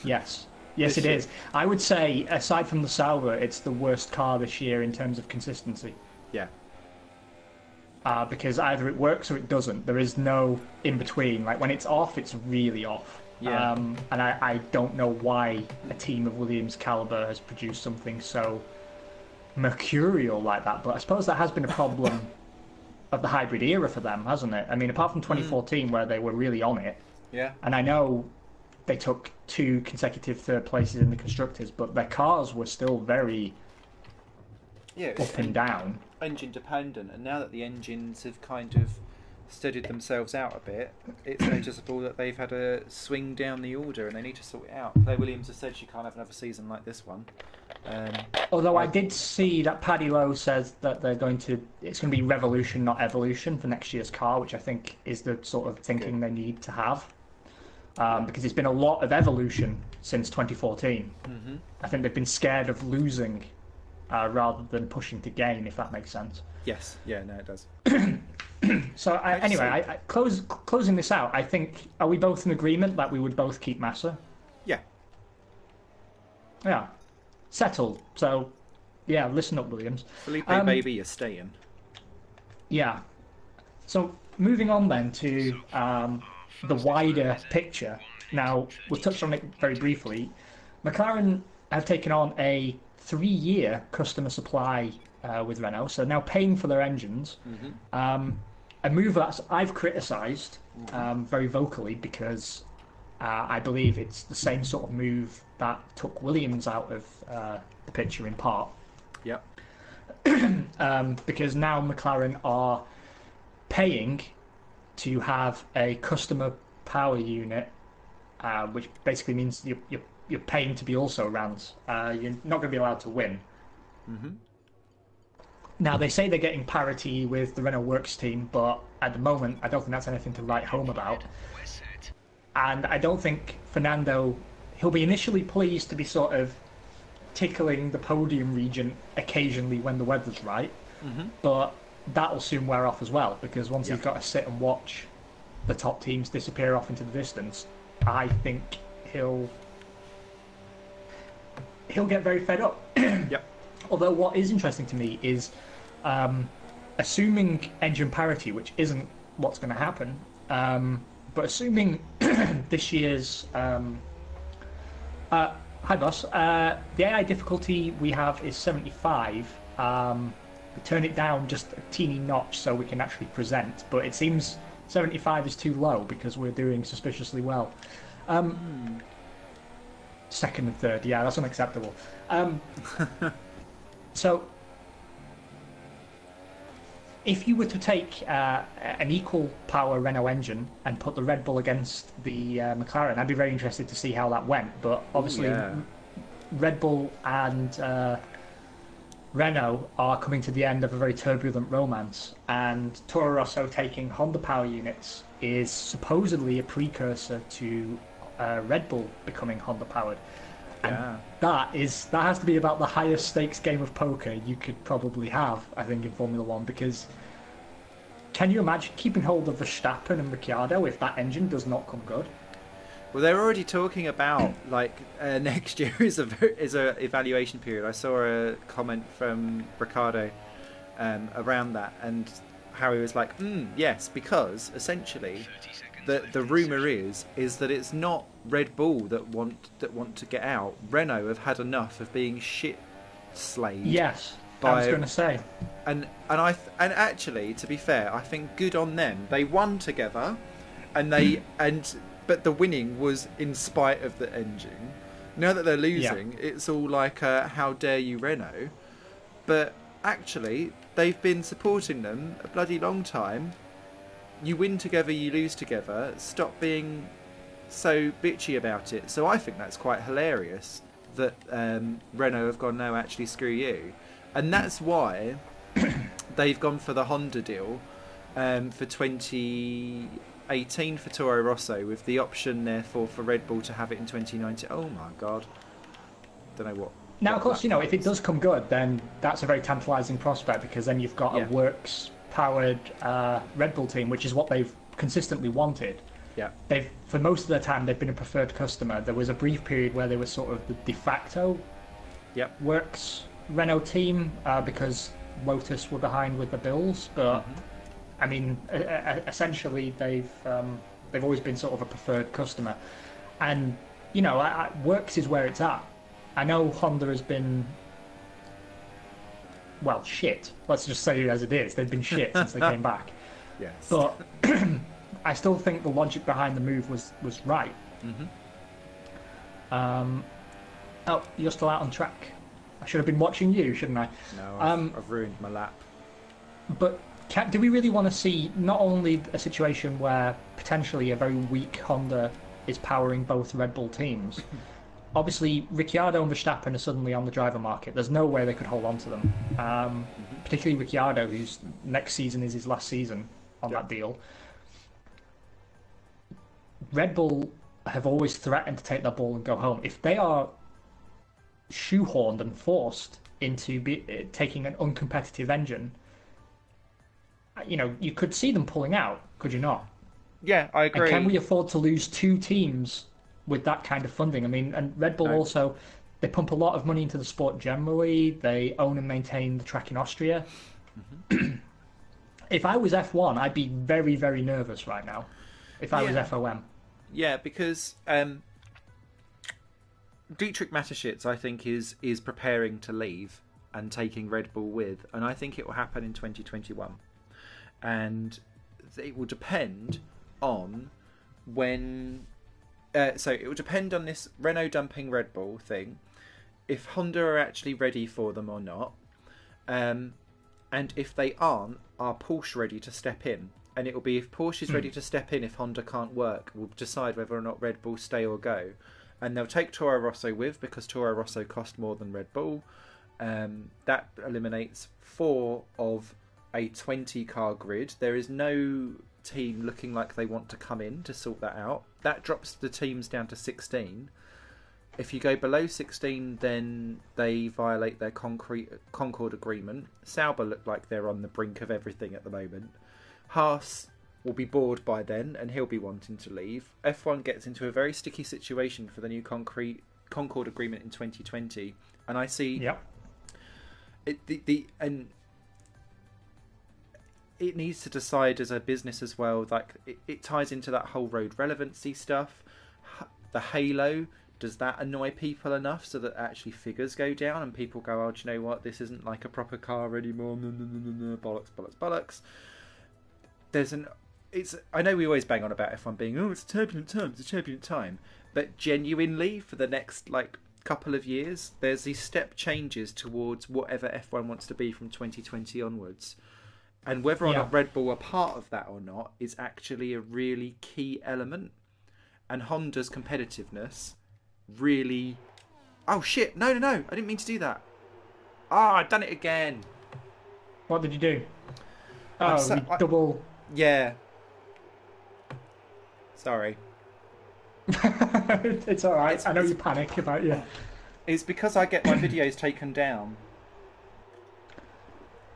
Yes, it is. I would say, aside from the Sauber, it's the worst car this year in terms of consistency. Yeah. Because either it works or it doesn't. There is no in between. Like, when it's off, it's really off. Yeah. And I don't know why a team of Williams' caliber has produced something so mercurial like that. But I suppose that has been a problem of the hybrid era for them, hasn't it? I mean, apart from 2014, where they were really on it. Yeah. And I know they took 2 consecutive third places in the constructors, but their cars were still very up and down. Engine dependent, and now that the engines have kind of steadied themselves out a bit, it's noticeable that they've had a swing down the order, and they need to sort it out. Claire Williams has said she can't have another season like this one. Although I did see that Paddy Lowe says that it's going to be revolution, not evolution, for next year's car, which I think is the sort of thinking they need to have. Because it's been a lot of evolution since 2014. Mm-hmm. I think they've been scared of losing rather than pushing to gain, if that makes sense. Yes, yeah, no, it does. So closing this out, I think, are we both in agreement that we would both keep Massa? Yeah. Yeah. Settled. So, yeah, listen up, Williams. Felipe, baby, you're staying. Yeah. So, moving on then to the wider picture. Now, we've touched on it very briefly. McLaren have taken on a 3-year customer supply with Renault, so now paying for their engines. Mm-hmm. a move that I've criticised very vocally because I believe it's the same sort of move that took Williams out of the picture in part. Yep. Because now McLaren are paying to have a customer power unit, which basically means you're paying to be also around. You're not going to be allowed to win. Mm-hmm. Now, they say they're getting parity with the Renault Works team, but at the moment, I don't think that's anything to write home about. We're set. And I don't think Fernando, he'll be initially pleased to be sort of tickling the podium region occasionally when the weather's right, but that'll soon wear off as well, because once he's got to sit and watch the top teams disappear off into the distance, I think he'll get very fed up. Yep. Although what is interesting to me is, assuming engine parity, which isn't what's going to happen, but assuming this year's hi boss, the AI difficulty we have is 75. We turn it down just a teeny notch so we can actually present, but it seems 75 is too low because we're doing suspiciously well. Second and third, yeah, that's unacceptable. So, if you were to take an equal power Renault engine and put the Red Bull against the McLaren, I'd be very interested to see how that went. But obviously, Red Bull and Renault are coming to the end of a very turbulent romance, and Toro Rosso taking Honda power units is supposedly a precursor to Red Bull becoming Honda powered. And that has to be about the highest stakes game of poker you could probably have, I think, in Formula One, because can you imagine keeping hold of Verstappen and Ricciardo if that engine does not come good? Well, they're already talking about next year is a evaluation period. I saw a comment from Ricciardo around that, and how he was like, yes, because essentially the rumor is that it's not Red Bull that want to get out. Renault have had enough of being shit slayed. Yes, I was going to say. And actually, to be fair, I think good on them. They won together, but the winning was in spite of the engine. Now that they're losing, it's all like, how dare you, Renault? But actually, they've been supporting them a bloody long time. You win together, you lose together. Stop being so bitchy about it. So I think that's quite hilarious that Renault have gone, no, actually, screw you. And that's why they've gone for the Honda deal for 2018 for Toro Rosso, with the option, therefore, for Red Bull to have it in 2019. Oh, my God. Don't know what. Now, of course, if it does come good, then that's a very tantalising prospect, because then you've got a works-powered Red Bull team, which is what they've consistently wanted. Yeah. For most of their time, they've been a preferred customer. There was a brief period where they were sort of the de facto works Renault team because Lotus were behind with the bills, but I mean, essentially they've always been sort of a preferred customer, and works is where it's at. I know Honda has been, well, shit. Let's just say it as it is. They've been shit since they came back. Yes. But I still think the logic behind the move was right. Oh, you're still out on track. I should have been watching you, shouldn't I? No, I've ruined my lap. But do we really want to see not only a situation where potentially a very weak Honda is powering both Red Bull teams? Obviously, Ricciardo and Verstappen are suddenly on the driver market. There's no way they could hold on to them. Particularly Ricciardo, whose next season is his last season on that deal. Red Bull have always threatened to take that ball and go home. If they are shoehorned and forced into taking an uncompetitive engine, you could see them pulling out, could you not? Yeah, I agree. And can we afford to lose two teams with that kind of funding? I mean, and Red Bull also, they pump a lot of money into the sport generally. They own and maintain the track in Austria. If I was F1, I'd be very, very nervous right now. If I was FOM. Yeah, because Dietrich Mateschitz, I think, is preparing to leave and taking Red Bull with, and I think it will happen in 2021. And it will depend on when. So it will depend on this Renault dumping Red Bull thing, if Honda are actually ready for them or not, and if they aren't, are Porsche ready to step in? And it will be if Porsche is ready to step in, if Honda can't work, we'll decide whether or not Red Bull stay or go. And they'll take Toro Rosso with, because Toro Rosso cost more than Red Bull. That eliminates 4 of a 20-car grid. There is no team looking like they want to come in to sort that out. That drops the teams down to 16. If you go below 16, then they violate their Concord agreement. Sauber look like they're on the brink of everything at the moment. Haas will be bored by then, and he'll be wanting to leave. F1 gets into a very sticky situation for the new Concord agreement in 2020, and I see and it needs to decide as a business as well. Like it ties into that whole road relevancy stuff. The halo, does that annoy people enough so that actually figures go down and people go, oh, do you know what? This isn't like a proper car anymore. Bollocks, bollocks, bollocks. I know we always bang on about F1 being, oh, it's a turbulent time. It's a turbulent time. But genuinely, for the next couple of years, there's these step changes towards whatever F1 wants to be from 2020 onwards. And whether or not Red Bull are part of that or not is actually a really key element. And Honda's competitiveness really... Oh, shit. No. I didn't mean to do that. I've done it again. What did you do? Double... Yeah. Sorry. It's all right. I know you panic about you. It's because I get my videos taken down.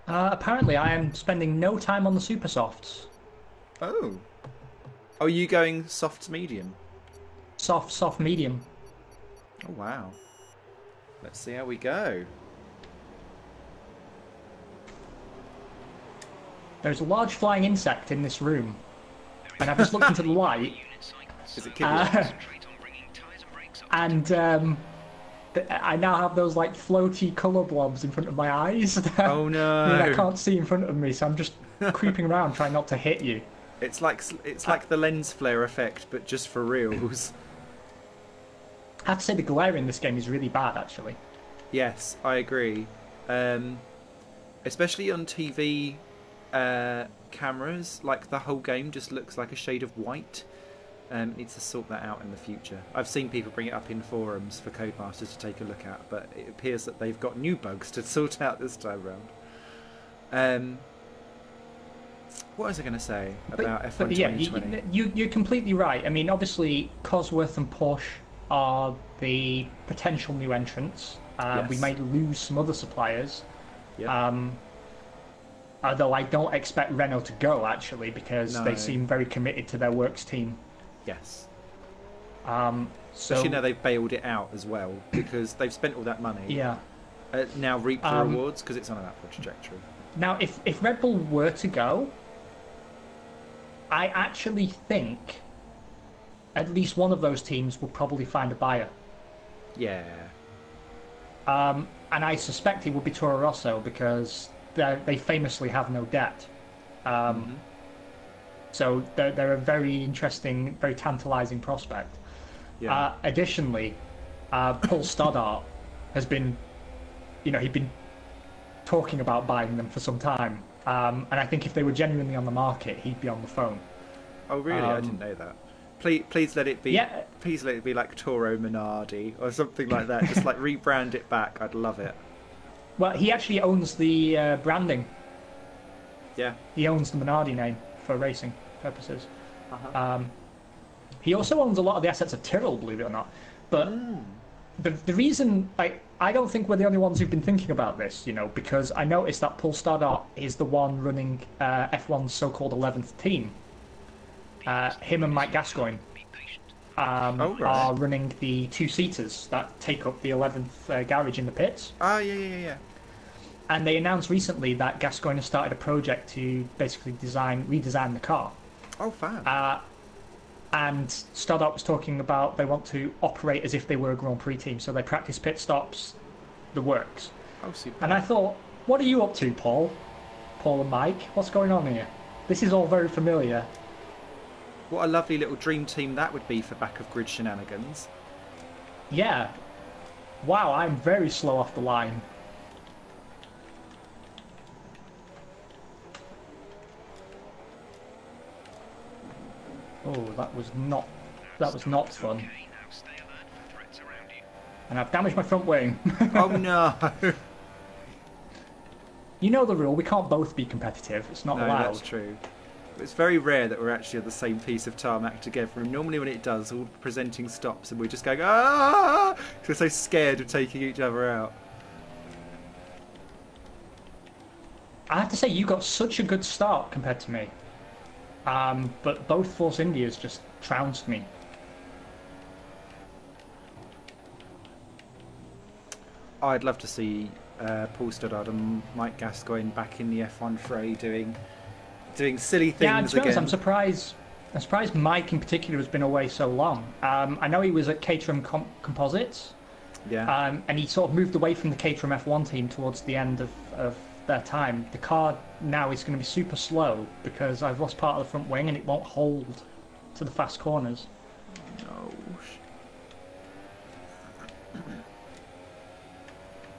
Apparently, I am spending no time on the super softs. Oh. Are you going soft medium? Soft medium. Oh, wow. Let's see how we go. There's a large flying insect in this room, and I've just looked into the light. Is it killing? And I now have those floaty colour blobs in front of my eyes. Oh no! I can't see in front of me, so I'm just creeping around trying not to hit you. It's like the lens flare effect, but just for reals. I have to say the glare in this game is really bad, actually. Yes, I agree. Especially on TV cameras, the whole game just looks like a shade of white. Needs to sort that out in the future. I've seen people bring it up in forums for Codemasters to take a look at, but it appears that they've got new bugs to sort out this time around. What was I going to say about F1 2020? You're completely right. I mean, obviously, Cosworth and Porsche are the potential new entrants. Yes. We might lose some other suppliers. Yep. Although I don't expect Renault to go, actually, because they seem very committed to their works team. Yes. Especially now they've bailed it out as well, because they've spent all that money. Yeah. Now reap the rewards, because it's on an upward trajectory. Now, if Red Bull were to go, I actually think at least one of those teams will probably find a buyer. Yeah. And I suspect it would be Toro Rosso, because they famously have no debt. So they're a very interesting, very tantalising prospect. Yeah. Additionally, Paul Stoddart has been, he'd been talking about buying them for some time. And I think if they were genuinely on the market, he'd be on the phone. Oh, really? I didn't know that. Please let it be. Yeah. Please let it be like Toro Minardi or something like that. Just rebrand it back. I'd love it. Well, he actually owns the branding. Yeah. He owns the Minardi name for racing purposes. He also owns a lot of the assets of Tyrrell, believe it or not. But the reason I don't think we're the only ones who've been thinking about this, because I noticed that Paul Stoddart is the one running F1's so-called 11th team. Him and Mike Gascoigne are running the two-seaters that take up the 11th garage in the pits. Oh, yeah. And they announced recently that Gascoigne has started a project to basically redesign the car. Oh, fab. And Stoddart was talking about they want to operate as if they were a Grand Prix team, so they practice pit stops, the works. Oh, super. And I thought, what are you up to, Paul? Paul and Mike, what's going on here? This is all very familiar. What a lovely little dream team that would be for back of grid shenanigans. Yeah. Wow, I'm very slow off the line. Oh, that was not fun. Okay, now stay alert for threats around you. And I've damaged my front wing. Oh no! You know the rule, we can't both be competitive. It's not No, allowed. that's true. It's very rare that we're actually on the same piece of tarmac together. And normally when it does, all presenting stops and we're just going, ah! 'Cause we're so scared of taking each other out. I have to say, you got such a good start compared to me. But both Force Indias just trounced me. I'd love to see Paul Stoddard and Mike Gascoigne back in the F1 fray doing silly things Yeah, and to be honest, again. I'm surprised Mike in particular has been away so long. I know he was at Caterham Composites, Yeah. and he sort of moved away from the Caterham F1 team towards the end of their time. The car now is going to be super slow because I've lost part of the front wing and it won't hold to the fast corners.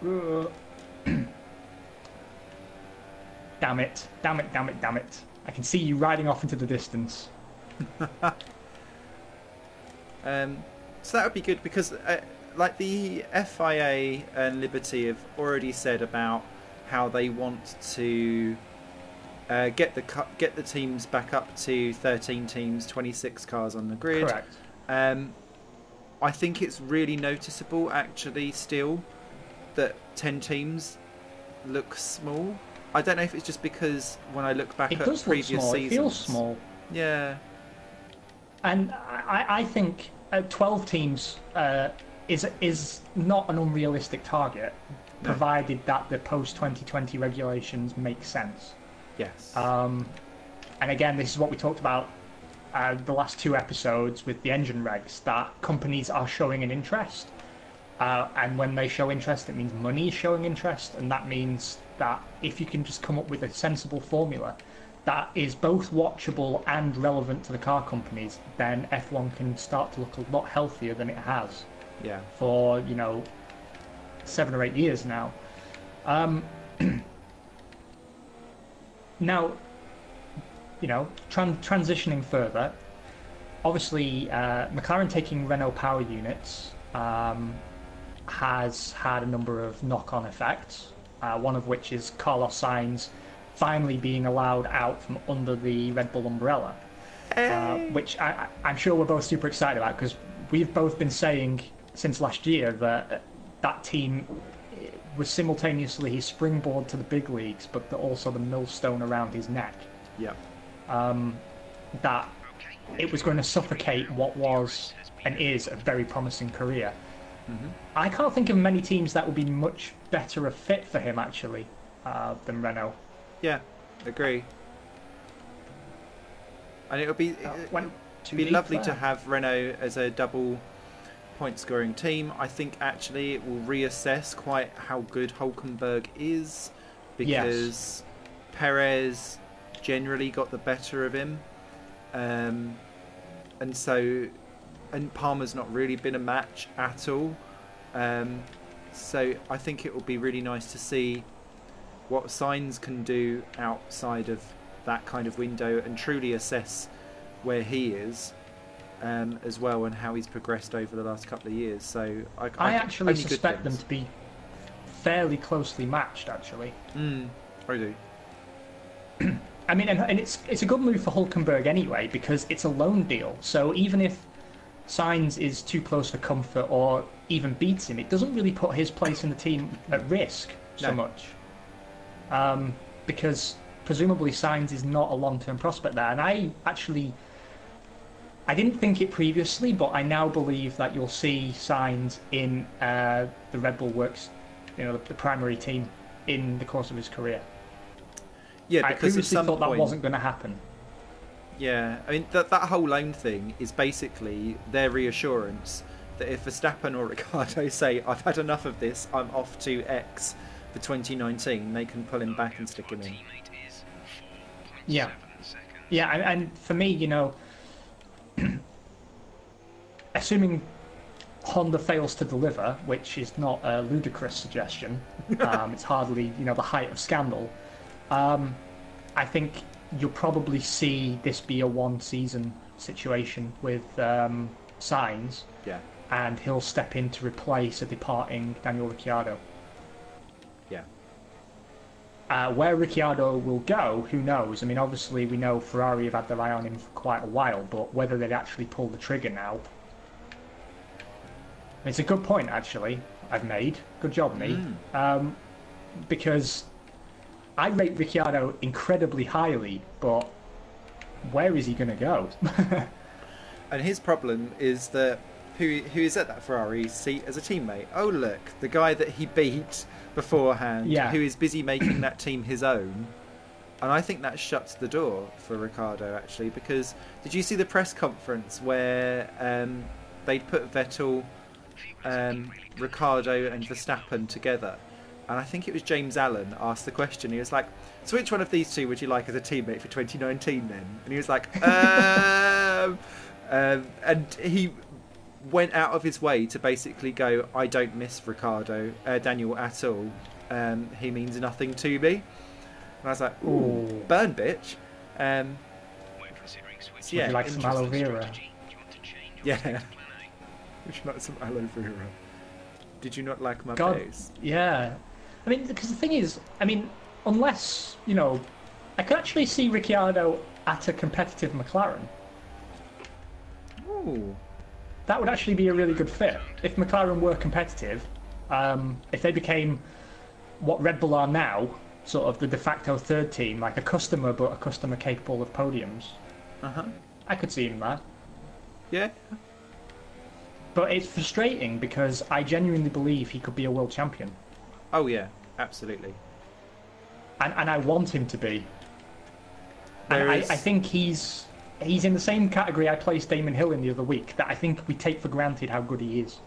No. Damn it, damn it, damn it, damn it. I can see you riding off into the distance. So that would be good because, like the FIA and Liberty have already said about how they want to get the teams back up to 13 teams, 26 cars on the grid. Correct. I think it's really noticeable, actually, still that 10 teams look small. I don't know if it's just because when I look back It at does look previous small, seasons, it feels small. Yeah. And I think 12 teams is not an unrealistic target, No. provided that the post-2020 regulations make sense. Yes. And again, this is what we talked about the last two episodes with the engine regs, that companies are showing an interest. And when they show interest, it means money is showing interest, and that means that if you can just come up with a sensible formula that is both watchable and relevant to the car companies, then F1 can start to look a lot healthier than it has Yeah. for, 7 or 8 years now. Now, transitioning further, obviously McLaren taking Renault power units has had a number of knock-on effects, one of which is Carlos Sainz finally being allowed out from under the Red Bull umbrella, which I'm sure we're both super excited about because we've both been saying since last year that that team was simultaneously his springboard to the big leagues, but also the millstone around his neck. Yeah. That it was going to suffocate what was and is a very promising career. Mm-hmm. I can't think of many teams that would be much better a fit for him, actually, than Renault. Yeah. Agree. And it would be Went too be deep lovely there. to have Renault as a double point scoring team. I think actually it will reassess quite how good Hulkenberg is because Perez generally got the better of him, and Palmer's not really been a match at all. So I think it will be really nice to see what Sainz can do outside of that kind of window and truly assess where he is as well and how he's progressed over the last couple of years. So I actually only good suspect them things. to be fairly closely matched, actually. I do. I mean, and it's a good move for Hulkenberg anyway because it's a loan deal. So even if Sainz is too close for comfort or even beats him, it doesn't really put his place in the team at risk so No. much. Because presumably Sainz is not a long-term prospect there. And I didn't think it previously, but I now believe that you'll see Sainz in the Red Bull Works, the primary team, in the course of his career. Yeah, I because at previously some thought point, that wasn't going to happen. yeah, I mean that whole loan thing is basically their reassurance that if Verstappen or Ricciardo say I've had enough of this, I'm off to X for 2019, they can pull him back and stick him in. Teammate is 4.7 Yeah. seconds. Yeah, and for me, assuming Honda fails to deliver, which is not a ludicrous suggestion, it's hardly the height of scandal. I think you'll probably see this be a one-season situation with Sainz, Yeah, and he'll step in to replace a departing Daniel Ricciardo. yeah. Where Ricciardo will go, who knows? I mean, obviously we know Ferrari have had their eye on him for quite a while, but whether they'd actually pull the trigger now. It's a good point, actually, I've made. Good job, me. Because I rate Ricciardo incredibly highly, but where is he going to go? And his problem is that who is at that Ferrari seat as a teammate? Oh, look, the guy that he beat beforehand, Yeah. who is busy making that team his own. And I think that shuts the door for Ricciardo, actually, because did you see the press conference where they'd put Vettel, Ricciardo and Verstappen together? And I think it was James Allen asked the question. He was like, so which one of these two would you like as a teammate for 2019 then? And he was like, and he went out of his way to basically go, I don't miss Daniel at all. He means nothing to me. And I was like, ooh, burn, bitch. We're considering switching. So, yeah, Would you like some aloe vera? Strategy. Do you want to change or Yeah. stick to plan A? Would you like some aloe vera? Did you not like my God, face? yeah. I mean, because the thing is, unless, I could actually see Ricciardo at a competitive McLaren. Ooh. That would actually be a really good fit. If McLaren were competitive, if they became what Red Bull are now, sort of the de facto third team, like a customer, but a customer capable of podiums, I could see him there. Yeah. But it's frustrating because I genuinely believe he could be a world champion. Oh, yeah. Absolutely. And I want him to be. And I think he's in the same category I placed Damon Hill in the other week, that I think we take for granted how good he is.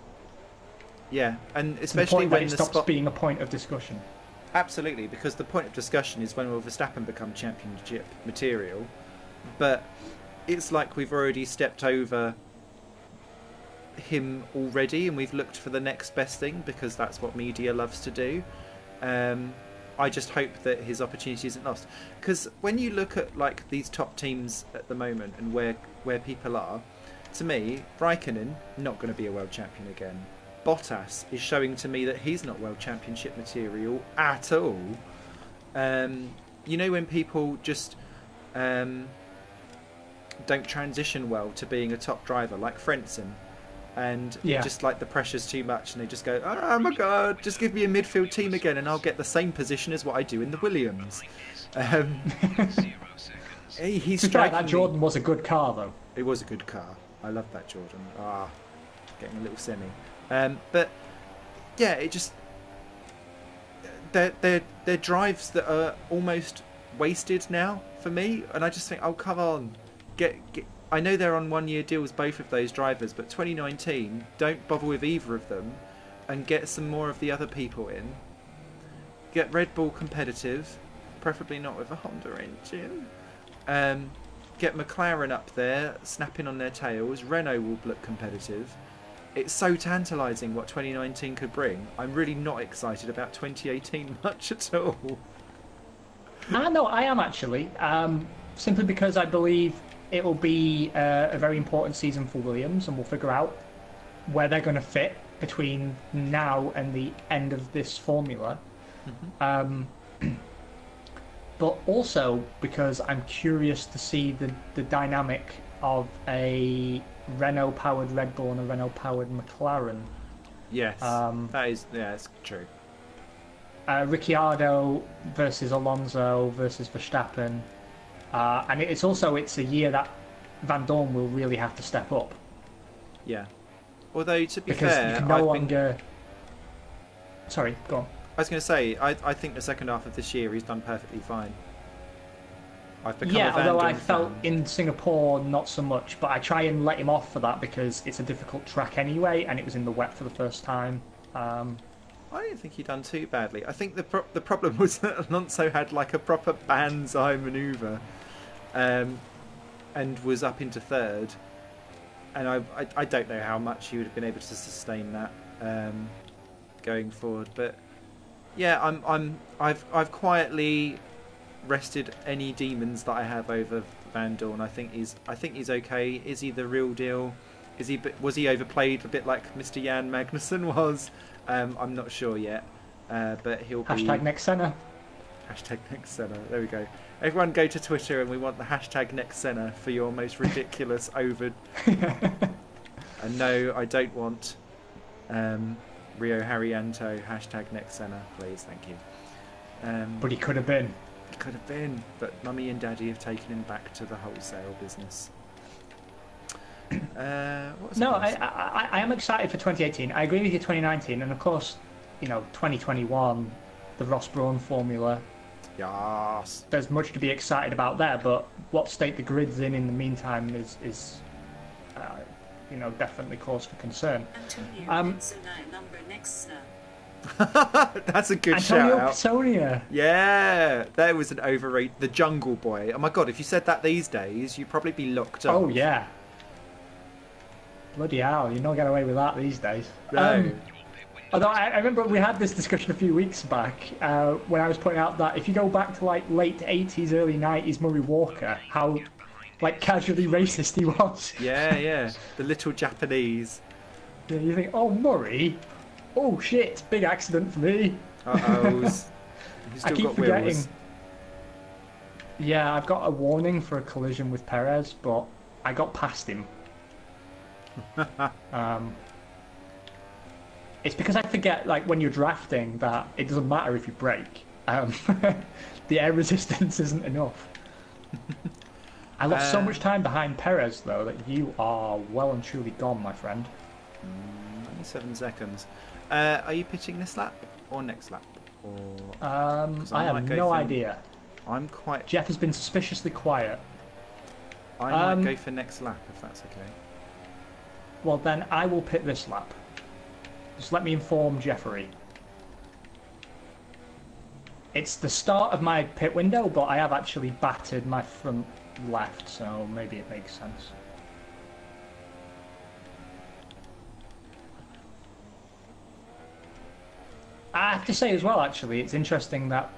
Yeah, and To the especially point where when it the stops spot... being a point of discussion. Absolutely, because the point of discussion is when will Verstappen become championship material, but it's like we've already stepped over him already and we've looked for the next best thing because that's what media loves to do. I just hope that his opportunity isn't lost, because when you look at like these top teams at the moment and where people are, to me, Raikkonen not going to be a world champion again. Bottas is showing to me that he's not world championship material at all. When people just don't transition well to being a top driver, like Frentzen, and just like the pressure's too much, and they just go, oh my god, just give me a midfield team again, and I'll get the same position as what I do in the Williams. He's striking That Jordan was a good car, though. It was a good car. I love that Jordan. Getting a little semi. But yeah, it just they're drives that are almost wasted now for me, and I just think, oh come on, get. I know they're on 1-year deals, both of those drivers, but 2019, don't bother with either of them, and get some more of the other people in. Get Red Bull competitive, preferably not with a Honda engine. Get McLaren up there, snapping on their tails. Renault will look competitive. It's so tantalising what 2019 could bring. I'm really not excited about 2018 much at all. No, I am actually. Simply because I believe it will be a very important season for Williams, and we'll figure out where they're going to fit between now and the end of this formula. But also because I'm curious to see the dynamic of a Renault-powered Red Bull and a Renault-powered McLaren. Yes, it's true. Ricciardo versus Alonso versus Verstappen. And it's a year that Van Dorn will really have to step up. Yeah. Although, to be because fair, you can no longer... Sorry, go on. I was going to say, I think the second half of this year he's done perfectly fine. I've become a Van although Dorn I felt fan. in Singapore not so much, but I try and let him off for that because it's a difficult track anyway, and it was in the wet for the first time. I don't think he done too badly. I think the problem was that Alonso had like a proper banzai manoeuvre and was up into third. And I don't know how much he would have been able to sustain that going forward. But yeah, I've quietly rested any demons that I have over Van Dorn. I think he's okay. Is he the real deal? Was he overplayed a bit like Mr. Jan Magnussen was? I'm not sure yet. But he'll be Hashtag next Senna. Hashtag next Senna. There we go. Everyone go to Twitter and we want the hashtag next Senna for your most ridiculous over. And no, I don't want Rio Haryanto hashtag next Senna, please, thank you. But he could have been. Could have been, but Mummy and Daddy have taken him back to the wholesale business. No, I am excited for 2018. I agree with you, 2019, and of course, 2021, the Ross Brawn formula. Yes. There's much to be excited about there, but what state the grid's in the meantime is definitely cause for concern. That's a good Antonio shout out. Pisonia. Yeah, there was an overrate. The Jungle Boy. Oh my god, if you said that these days, you'd probably be locked up. Oh yeah. Bloody hell, you don't get away with that these days. No. Although I remember we had this discussion a few weeks back when I was pointing out that if you go back to like late 80s, early 90s Murray Walker, how like casually racist he was. Yeah. The little Japanese. Yeah, you think, oh Murray, oh shit, big accident for me. He's I still keep got forgetting. wheels. Yeah, I've got a warning for a collision with Perez, but I got past him. It's because I forget, like, when you're drafting, that it doesn't matter if you brake. The air resistance isn't enough. I lost so much time behind Perez, though, that you are well and truly gone, my friend. Only 7 seconds. Are you pitching this lap or next lap? Or I have no idea. I'm quite. Jeff has been suspiciously quiet. I might go for next lap if that's okay. Well, then I will pit this lap. Just let me inform Jeffrey. It's the start of my pit window, but I have actually battered my front left, so maybe it makes sense. I have to say as well, actually, it's interesting that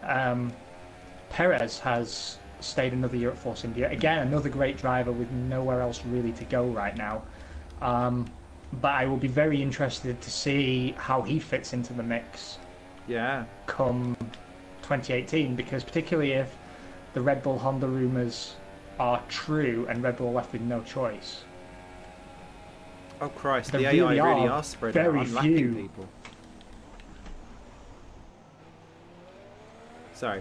Perez has stayed another year at Force India. Again, another great driver with nowhere else really to go right now. But I will be very interested to see how he fits into the mix. Yeah. Come 2018, because particularly if the Red Bull Honda rumours are true and Red Bull are left with no choice. Oh Christ, There the really AI really are are spreading very out, unlacking few. people. Sorry.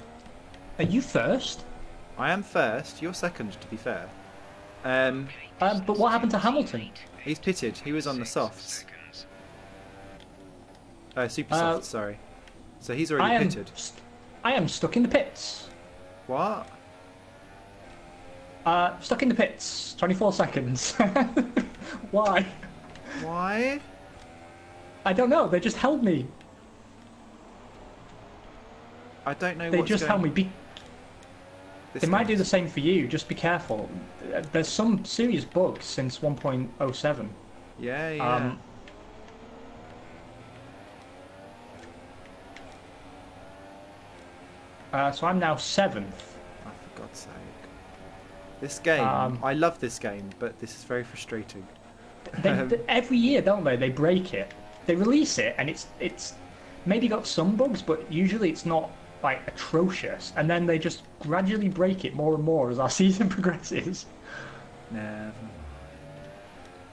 Are you first? I am first, you're second to be fair. But what happened to Hamilton? He's pitted, he was on the softs. Super softs, sorry. So he's already pitted. I am stuck in the pits. What? Stuck in the pits. 24 seconds. Why? Why? I don't know. They just held me. I don't know They what's just held going... me. They might do the same for you. Just be careful. There's some serious bugs since 1.07. Yeah. So I'm now 7th. Oh, for God's sake. This game, I love this game, but this is very frustrating. Every year, don't they? They break it. They release it, and it's maybe got some bugs, but usually it's not like atrocious. And then they just gradually break it more and more as our season progresses. Never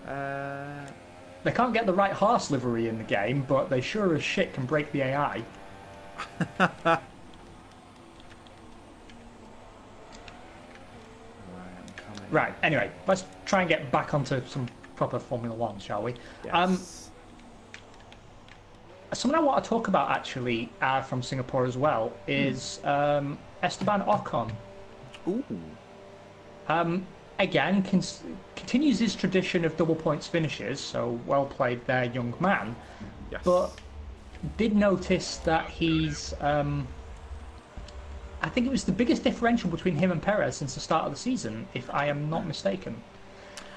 mind. They can't get the right horse livery in the game, but they sure as shit can break the AI. Right, anyway, let's try and get back onto some proper Formula One, shall we? Yes. Someone I want to talk about, actually, from Singapore as well, is Esteban Ocon. Ooh. Again, continues his tradition of double points finishes, so well played there, young man. Yes. But did notice that he's... I I think it was the biggest differential between him and Perez since the start of the season, if I am not mistaken.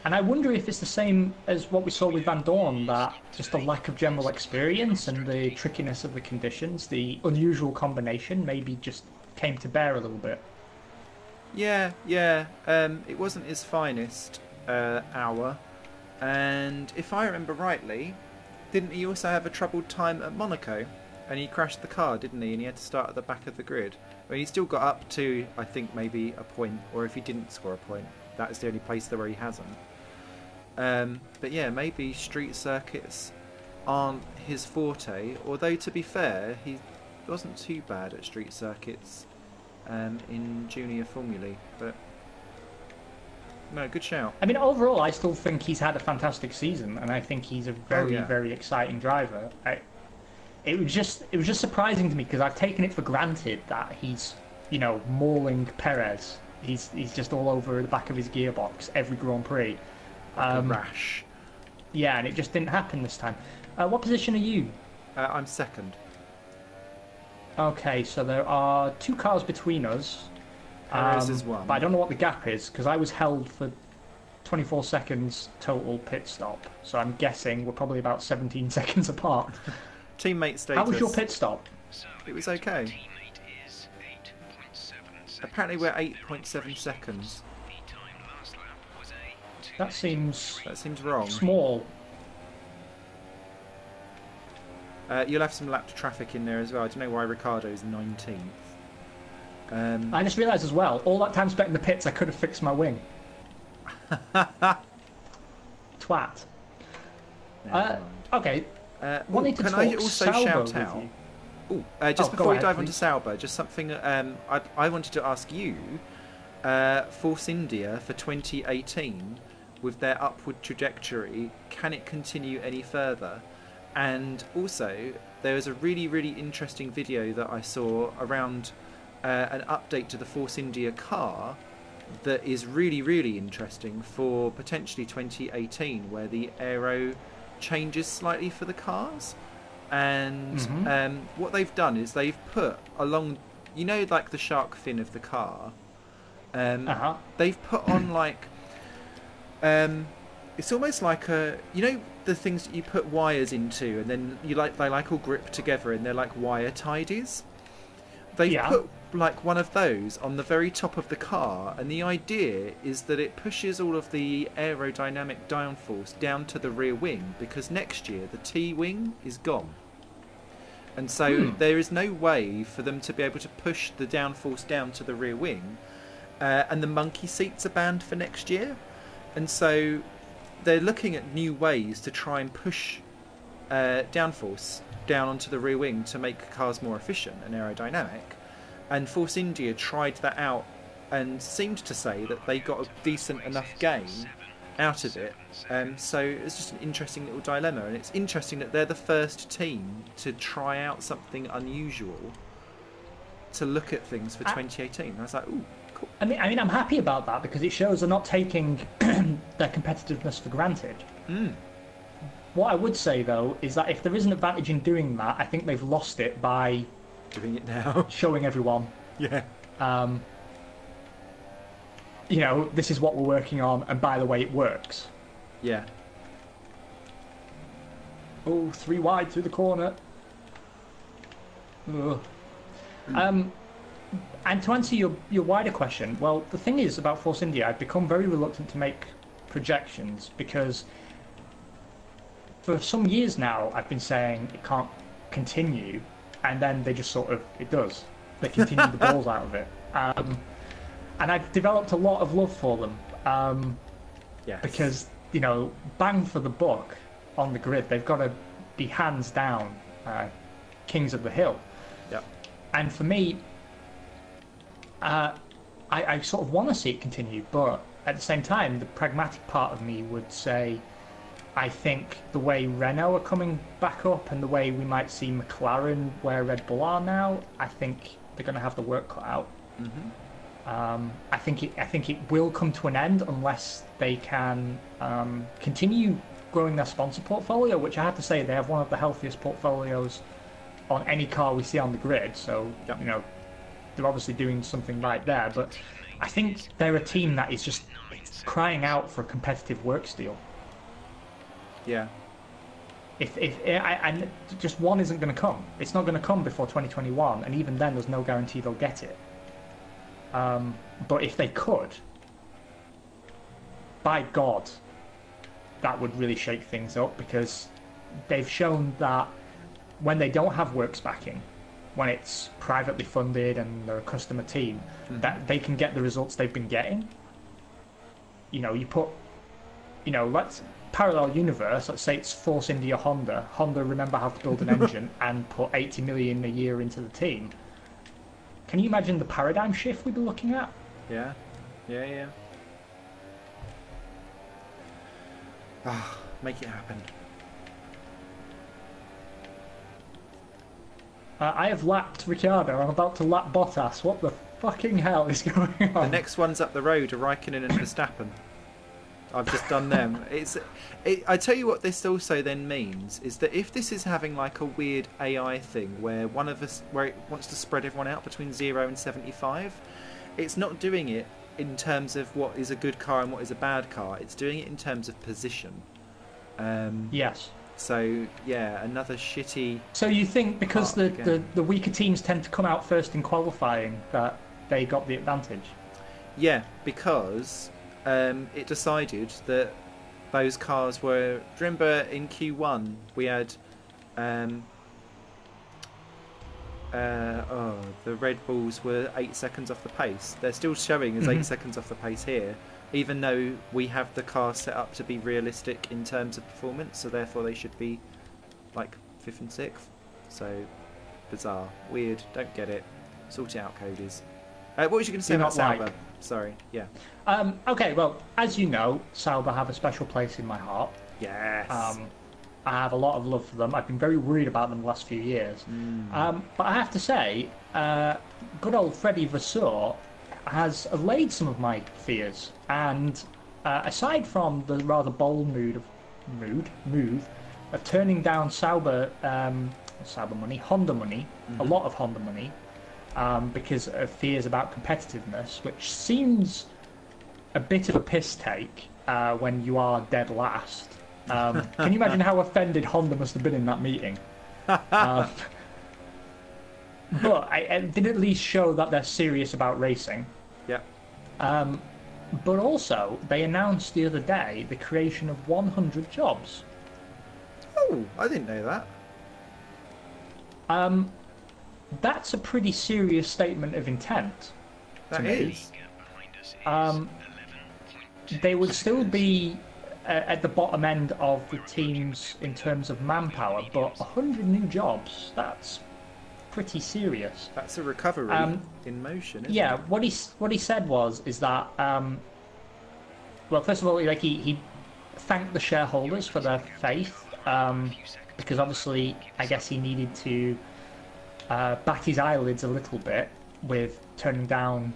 And I wonder if it's the same as what we saw with Van Dorn, that just the lack of general experience and the trickiness of the conditions, the unusual combination, maybe just came to bear a little bit. Yeah. It wasn't his finest hour. And if I remember rightly, didn't he also have a troubled time at Monaco? And he crashed the car, didn't he? And he had to start at the back of the grid. I mean, he still got up to, I think, maybe a point. Or if he didn't score a point, that is the only place where he hasn't. But yeah, maybe street circuits aren't his forte. Although, to be fair, he wasn't too bad at street circuits in junior formulae. But no, good shout. I mean, overall, I still think he's had a fantastic season, and I think he's a very exciting driver. It was just surprising to me because I've taken it for granted that he's, mauling Perez. He's just all over the back of his gearbox every Grand Prix. Rash. Yeah, and it just didn't happen this time. What position are you? I'm second. Okay, so there are 2 cars between us. Perez is one. But I don't know what the gap is because I was held for 24 seconds total pit stop. So I'm guessing we're probably about 17 seconds apart. Teammate status. How was your pit stop? It was okay. Teammate is 8.7 seconds. Apparently we're 8.7 seconds. The time last lap was a That seems That seems wrong. small. You'll have some lap traffic in there as well. I don't know why Ricardo's 19th. I just realised as well, all that time spent in the pits, I could have fixed my wing. Twat. Never mind. Okay, wanted to can talk I also Sauber shout with out? you. Just go before we ahead, dive please. onto Sauber, just something I wanted to ask you. Force India for 2018, with their upward trajectory, can it continue any further? And also, there was a really interesting video that I saw around an update to the Force India car that is really interesting for potentially 2018, where the aero changes slightly for the cars. And what they've done is they've put along, like the shark fin of the car, they've put on like it's almost like the things that you put wires into and then they all grip together and they're like wire tidies. They've put like one of those on the very top of the car, and the idea is that it pushes all of the aerodynamic downforce down to the rear wing, because next year the T-wing is gone. And so there is no way for them to be able to push the downforce down to the rear wing, and the monkey seats are banned for next year. And so they're looking at new ways to try and push downforce down onto the rear wing to make cars more efficient and aerodynamic. And Force India tried that out and seemed to say that they got a decent enough gain out of it. So it's just an interesting little dilemma, and it's interesting that they're the first team to try out something unusual to look at things for 2018. I was like, ooh, cool. I mean, I'm happy about that because it shows they're not taking their competitiveness for granted. What I would say though is that if there is an advantage in doing that, I think they've lost it by Doing it now. showing everyone. Yeah. This is what we're working on, and by the way, it works. Yeah. Oh, 3 wide through the corner. Ugh. And to answer your wider question, well, the thing is about Force India, I've become very reluctant to make projections because for some years now I've been saying it can't continue, and then they just it does. They continue the balls out of it. And I've developed a lot of love for them. Yes. Because, bang for the buck on the grid, they've got to be hands down kings of the hill. Yep. And for me, I sort of want to see it continue, but at the same time, the pragmatic part of me would say I think the way Renault are coming back up and the way we might see McLaren where Red Bull are now, I think they're going to have the work cut out. I think it will come to an end unless they can continue growing their sponsor portfolio, which I have to say they have one of the healthiest portfolios on any car we see on the grid. So Yep. they're obviously doing something right there. But I think they're a team that is just crying out for a competitive work steal. Yeah. And just one isn't going to come. It's not going to come before 2021, and even then, there's no guarantee they'll get it. But if they could, by God, that would really shake things up, because they've shown that when they don't have works backing, when it's privately funded and they're a customer team, that they can get the results they've been getting. You know, let's parallel universe, let's say it's Force India Honda. Honda remember how to build an engine and put 80 million a year into the team. Can you imagine the paradigm shift we'd be looking at? Yeah. Make it happen. I have lapped Ricciardo. I'm about to lap Bottas. What the fucking hell is going on? The next ones up the road are Raikkonen and Verstappen. I've just done them. I tell you what this also then means is that if this is having like a weird AI thing where where it wants to spread everyone out between 0 and 75, it's not doing it in terms of what is a good car and what is a bad car. It's doing it in terms of position. Yes. So yeah, another shitty. So you think because the weaker teams tend to come out first in qualifying that they got the advantage? Yeah, because it decided that those cars were. Do you remember in Q1 we had the Red Bulls were 8 seconds off the pace. They're still showing as 8 seconds off the pace here, even though we have the car set up to be realistic in terms of performance, so therefore they should be like 5th and 6th. So bizarre, weird, don't get it. Sort it out, Codies. What was you going to say about Sauber? Sorry, yeah. Okay, well, as you know, Sauber have a special place in my heart. Yes. I have a lot of love for them. I've been very worried about them the last few years. But I have to say, good old Freddie Vasseur has allayed some of my fears. And aside from the rather bold move of turning down Honda money, a lot of Honda money, because of fears about competitiveness, which seems a bit of a piss take when you are dead last. Can you imagine how offended Honda must have been in that meeting? But I did at least show that they're serious about racing. Yeah. But also, they announced the other day the creation of 100 jobs. Oh, I didn't know that. That's a pretty serious statement of intent. That is. They would still be at the bottom end of the teams in terms of manpower, but 100 new jobs, that's pretty serious. That's a recovery in motion, isn't yeah, it? what he said is that well, first of all, like he thanked the shareholders for their faith, because obviously I guess he needed to bat his eyelids a little bit with turning down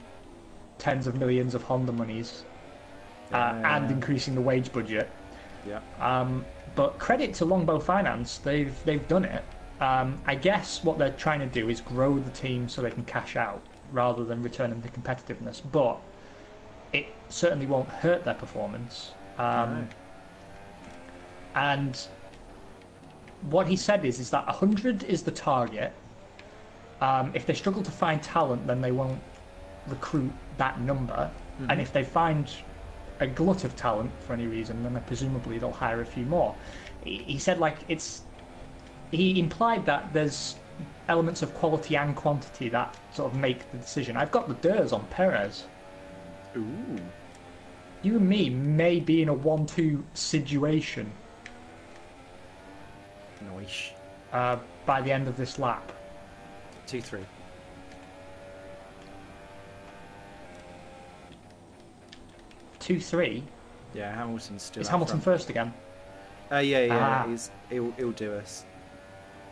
tens of millions of Honda monies and increasing the wage budget. Yeah. But credit to Longbow Finance, they've done it. I guess what they're trying to do is grow the team so they can cash out rather than return them to competitiveness. But it certainly won't hurt their performance. No. And what he said is that 100 is the target. If they struggle to find talent, then they won't recruit that number. And if they find a glut of talent for any reason, then presumably they'll hire a few more. He said he implied that there's elements of quality and quantity that sort of make the decision. I've got the Durs on Perez. Ooh. You and me may be in a 1-2 situation Nice. by the end of this lap. 2-3. 2-3. Yeah, Hamilton's still. Is out Hamilton front. first again? Yeah. He'll do us.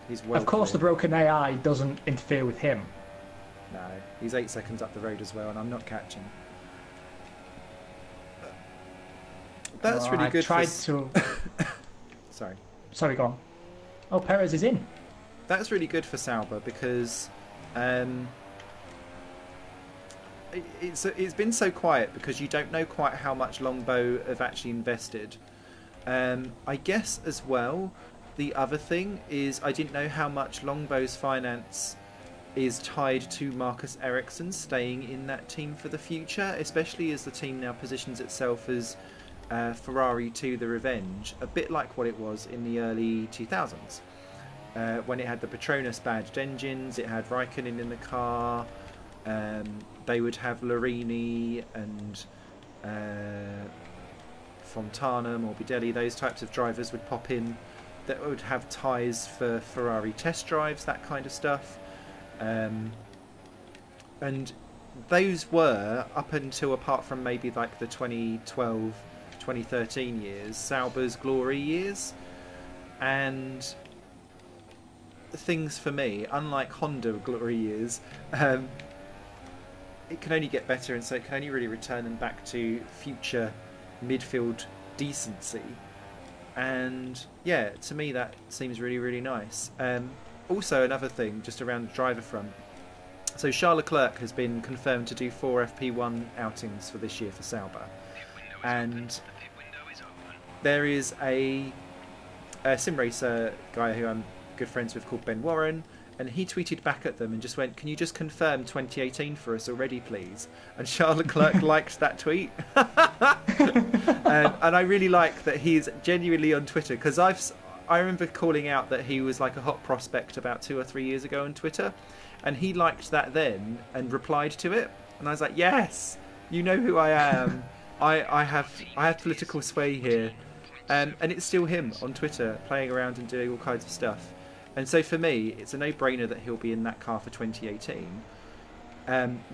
He's well. Of course, the clear. broken AI doesn't interfere with him. No, he's 8 seconds up the road as well, and I'm not catching. That's really good. I tried to. Sorry, go on. Oh, Perez is in. That's really good for Sauber because it's been so quiet because you don't know quite how much Longbow have actually invested. I guess as well, the other thing is I didn't know how much Longbow's finance is tied to Marcus Ericsson staying in that team for the future, especially as the team now positions itself as Ferrari 2 the Revenge, a bit like what it was in the early 2000s. When it had the Petronas badged engines, it had Raikkonen in the car, they would have Larini and Fontana, Morbidelli, those types of drivers would pop in that would have ties for Ferrari test drives, that kind of stuff. And those were, up until apart from maybe like the 2012, 2013 years, Sauber's glory years. And things for me, unlike Honda glory years, it can only get better, and so it can only really return them back to future midfield decency. And yeah, to me that seems really, really nice. Also, another thing just around the driver front. So Charles Leclerc has been confirmed to do 4 FP1 outings for this year for Sauber, and there is a sim racer guy who I'm good friends with called Ben Warren, and he tweeted back at them and just went, "Can you just confirm 2018 for us already, please?" And Charles Leclerc liked that tweet. And I really like that he's genuinely on Twitter, because I remember calling out that he was like a hot prospect about 2 or 3 years ago on Twitter, and he liked that then and replied to it, and I was like, yes, you know who I am. I have political sway here, and it's still him on Twitter playing around and doing all kinds of stuff. And so for me, it's a no-brainer that he'll be in that car for 2018.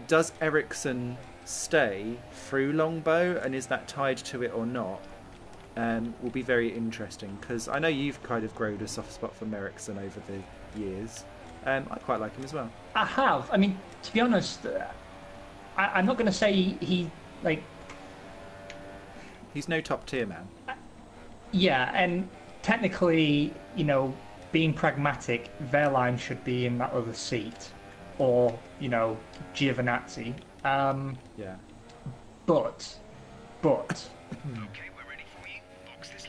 Does Ericsson stay through Longbow, and is that tied to it or not? Will be very interesting, because I know you've kind of grown a soft spot for Ericsson over the years. I quite like him as well. I have. I mean, to be honest, I'm not going to say he like. He's no top tier man. Yeah, and technically, you know, being pragmatic, Verline should be in that other seat, or you know, Giovinazzi. Yeah. But.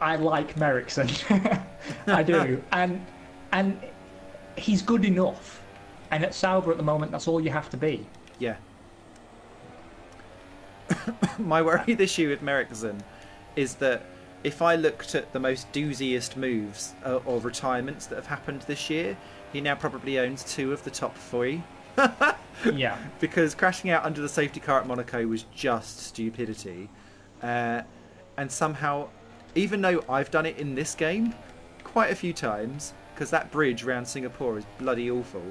I like Merrickson. I do. And he's good enough. And at Sauber at the moment, that's all you have to be. Yeah. My worry this year with Merrickson is that if I looked at the most dooziest moves or retirements that have happened this year, he now probably owns 2 of the top 3. Yeah. Because crashing out under the safety car at Monaco was just stupidity. And somehow, even though I've done it in this game quite a few times, because that bridge around Singapore is bloody awful,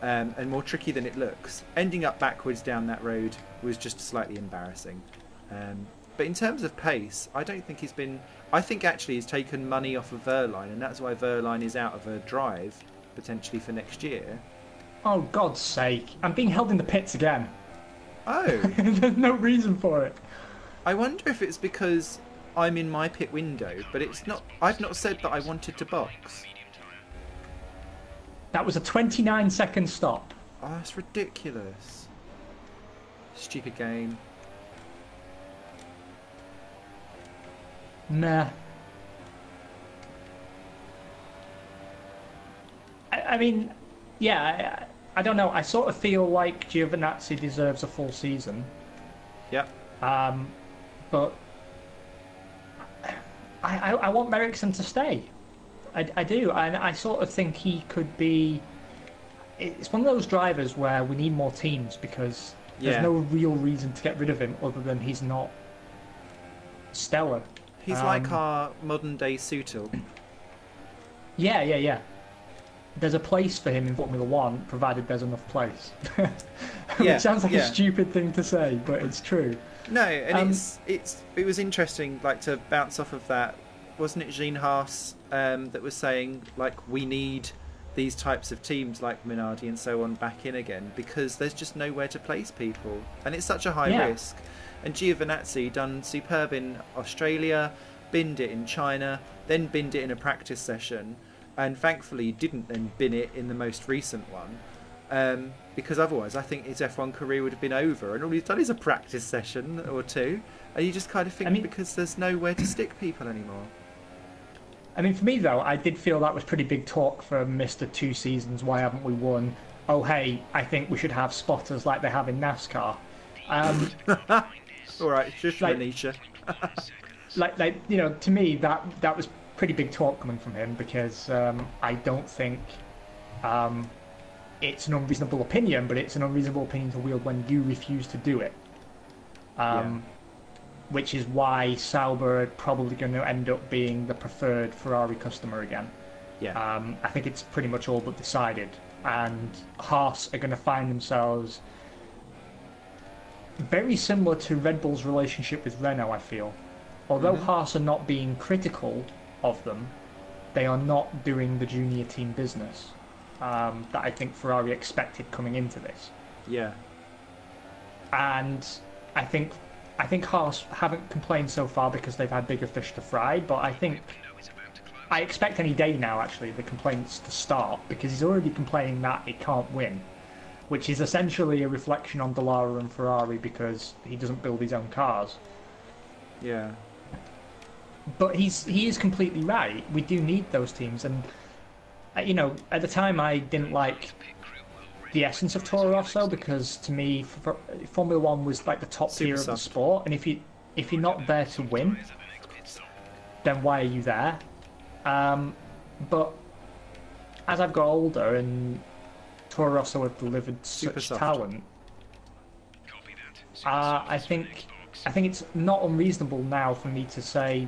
and more tricky than it looks, ending up backwards down that road was just slightly embarrassing. But in terms of pace, I don't think he's been... I think actually he's taken money off of Verline, and that's why Verline is out of a drive, potentially for next year. Oh, God's sake. I'm being held in the pits again. Oh. There's no reason for it. I wonder if it's because I'm in my pit window, but it's not. I've not said that I wanted to box. That was a 29-second stop. Oh, that's ridiculous. Stupid game. Nah. I mean, yeah, I don't know. I sort of feel like Giovinazzi deserves a full season. Yep. But I want Merrickson to stay. I do, and I sort of think he could be... It's one of those drivers where we need more teams, because there's no real reason to get rid of him other than he's not stellar. He's like our modern-day Sutil. Yeah. There's a place for him in Formula One, provided there's enough place. It sounds like a stupid thing to say, but it's true. No, and it was interesting, like, to bounce off of that. Wasn't it Jean Haas that was saying, like, we need these types of teams like Minardi and so on back in again, because there's just nowhere to place people, and it's such a high risk. And Giovinazzi done superb in Australia, binned it in China, then binned it in a practice session, and thankfully didn't then bin it in the most recent one. Because otherwise I think his F1 career would have been over, and all he's done is a practice session or two, and you just kind of think because there's nowhere to stick people anymore. I mean, for me though, I did feel that was pretty big talk for Mr. 2 seasons. Why haven't we won? Oh hey, I think we should have spotters like they have in NASCAR. All right, just like, Manisha. To me that was pretty big talk coming from him, because I don't think it's an unreasonable opinion, but it's an unreasonable opinion to wield when you refuse to do it. Which is why Sauber are probably going to end up being the preferred Ferrari customer again. I think it's pretty much all but decided, and Haas are going to find themselves very similar to Red Bull's relationship with Renault, I feel. Although Haas are not being critical of them, they are not doing the junior team business that I think Ferrari expected coming into this. And I think Haas haven't complained so far because they've had bigger fish to fry, but I expect any day now, actually, the complaints to start, because he's already complaining that he can't win, which is essentially a reflection on Dallara and Ferrari because he doesn't build his own cars. But he is completely right. We do need those teams, and at the time I didn't like the essence of Toro Rosso, because to me Formula One was like the top tier of the sport, and if you're not there to win, then why are you there? But as I've got older and Toro Rosso have delivered such talent, I think it's not unreasonable now for me to say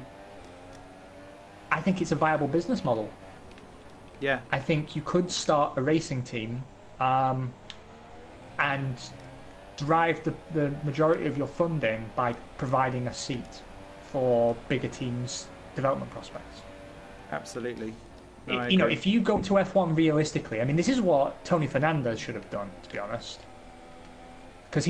I think it's a viable business model. I think you could start a racing team and drive the majority of your funding by providing a seat for bigger teams' development prospects. Absolutely. If you go to F1 realistically, I mean, this is what Tony Fernandez should have done, to be honest. Because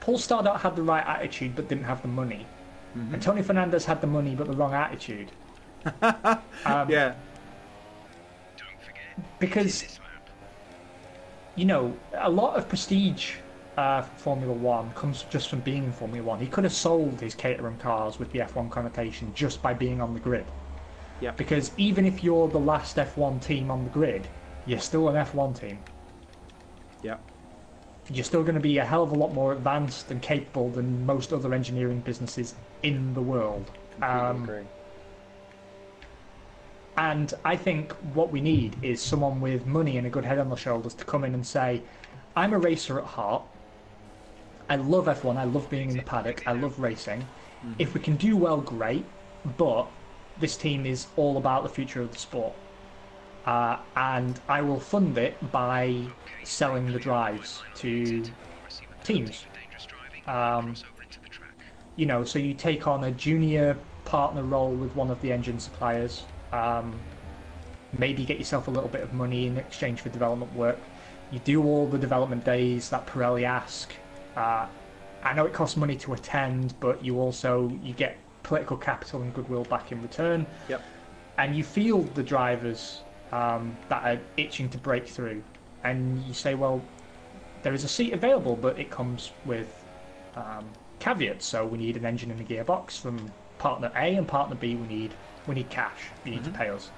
Paul Stardot had the right attitude but didn't have the money. And Tony Fernandez had the money but the wrong attitude. Because, a lot of prestige Formula One comes just from being in Formula One. He could have sold his Caterham cars with the F1 connotation just by being on the grid. Because even if you're the last F1 team on the grid, you're still an F1 team. You're still going to be a hell of a lot more advanced and capable than most other engineering businesses in the world. Agree. And I think what we need is someone with money and a good head on their shoulders to come in and say, I'm a racer at heart. I love F1. I love being in the paddock. I love racing. If we can do well, great. But this team is all about the future of the sport. And I will fund it by selling the drives to teams. So you take on a junior partner role with one of the engine suppliers. Maybe get yourself a little bit of money in exchange for development work. You do all the development days that Pirelli ask. I know it costs money to attend, but you get political capital and goodwill back in return. And you field the drivers that are itching to break through, and you say, well, there is a seat available, but it comes with caveats. So we need an engine and a gearbox from partner A, and partner B we need cash. You need to pay us.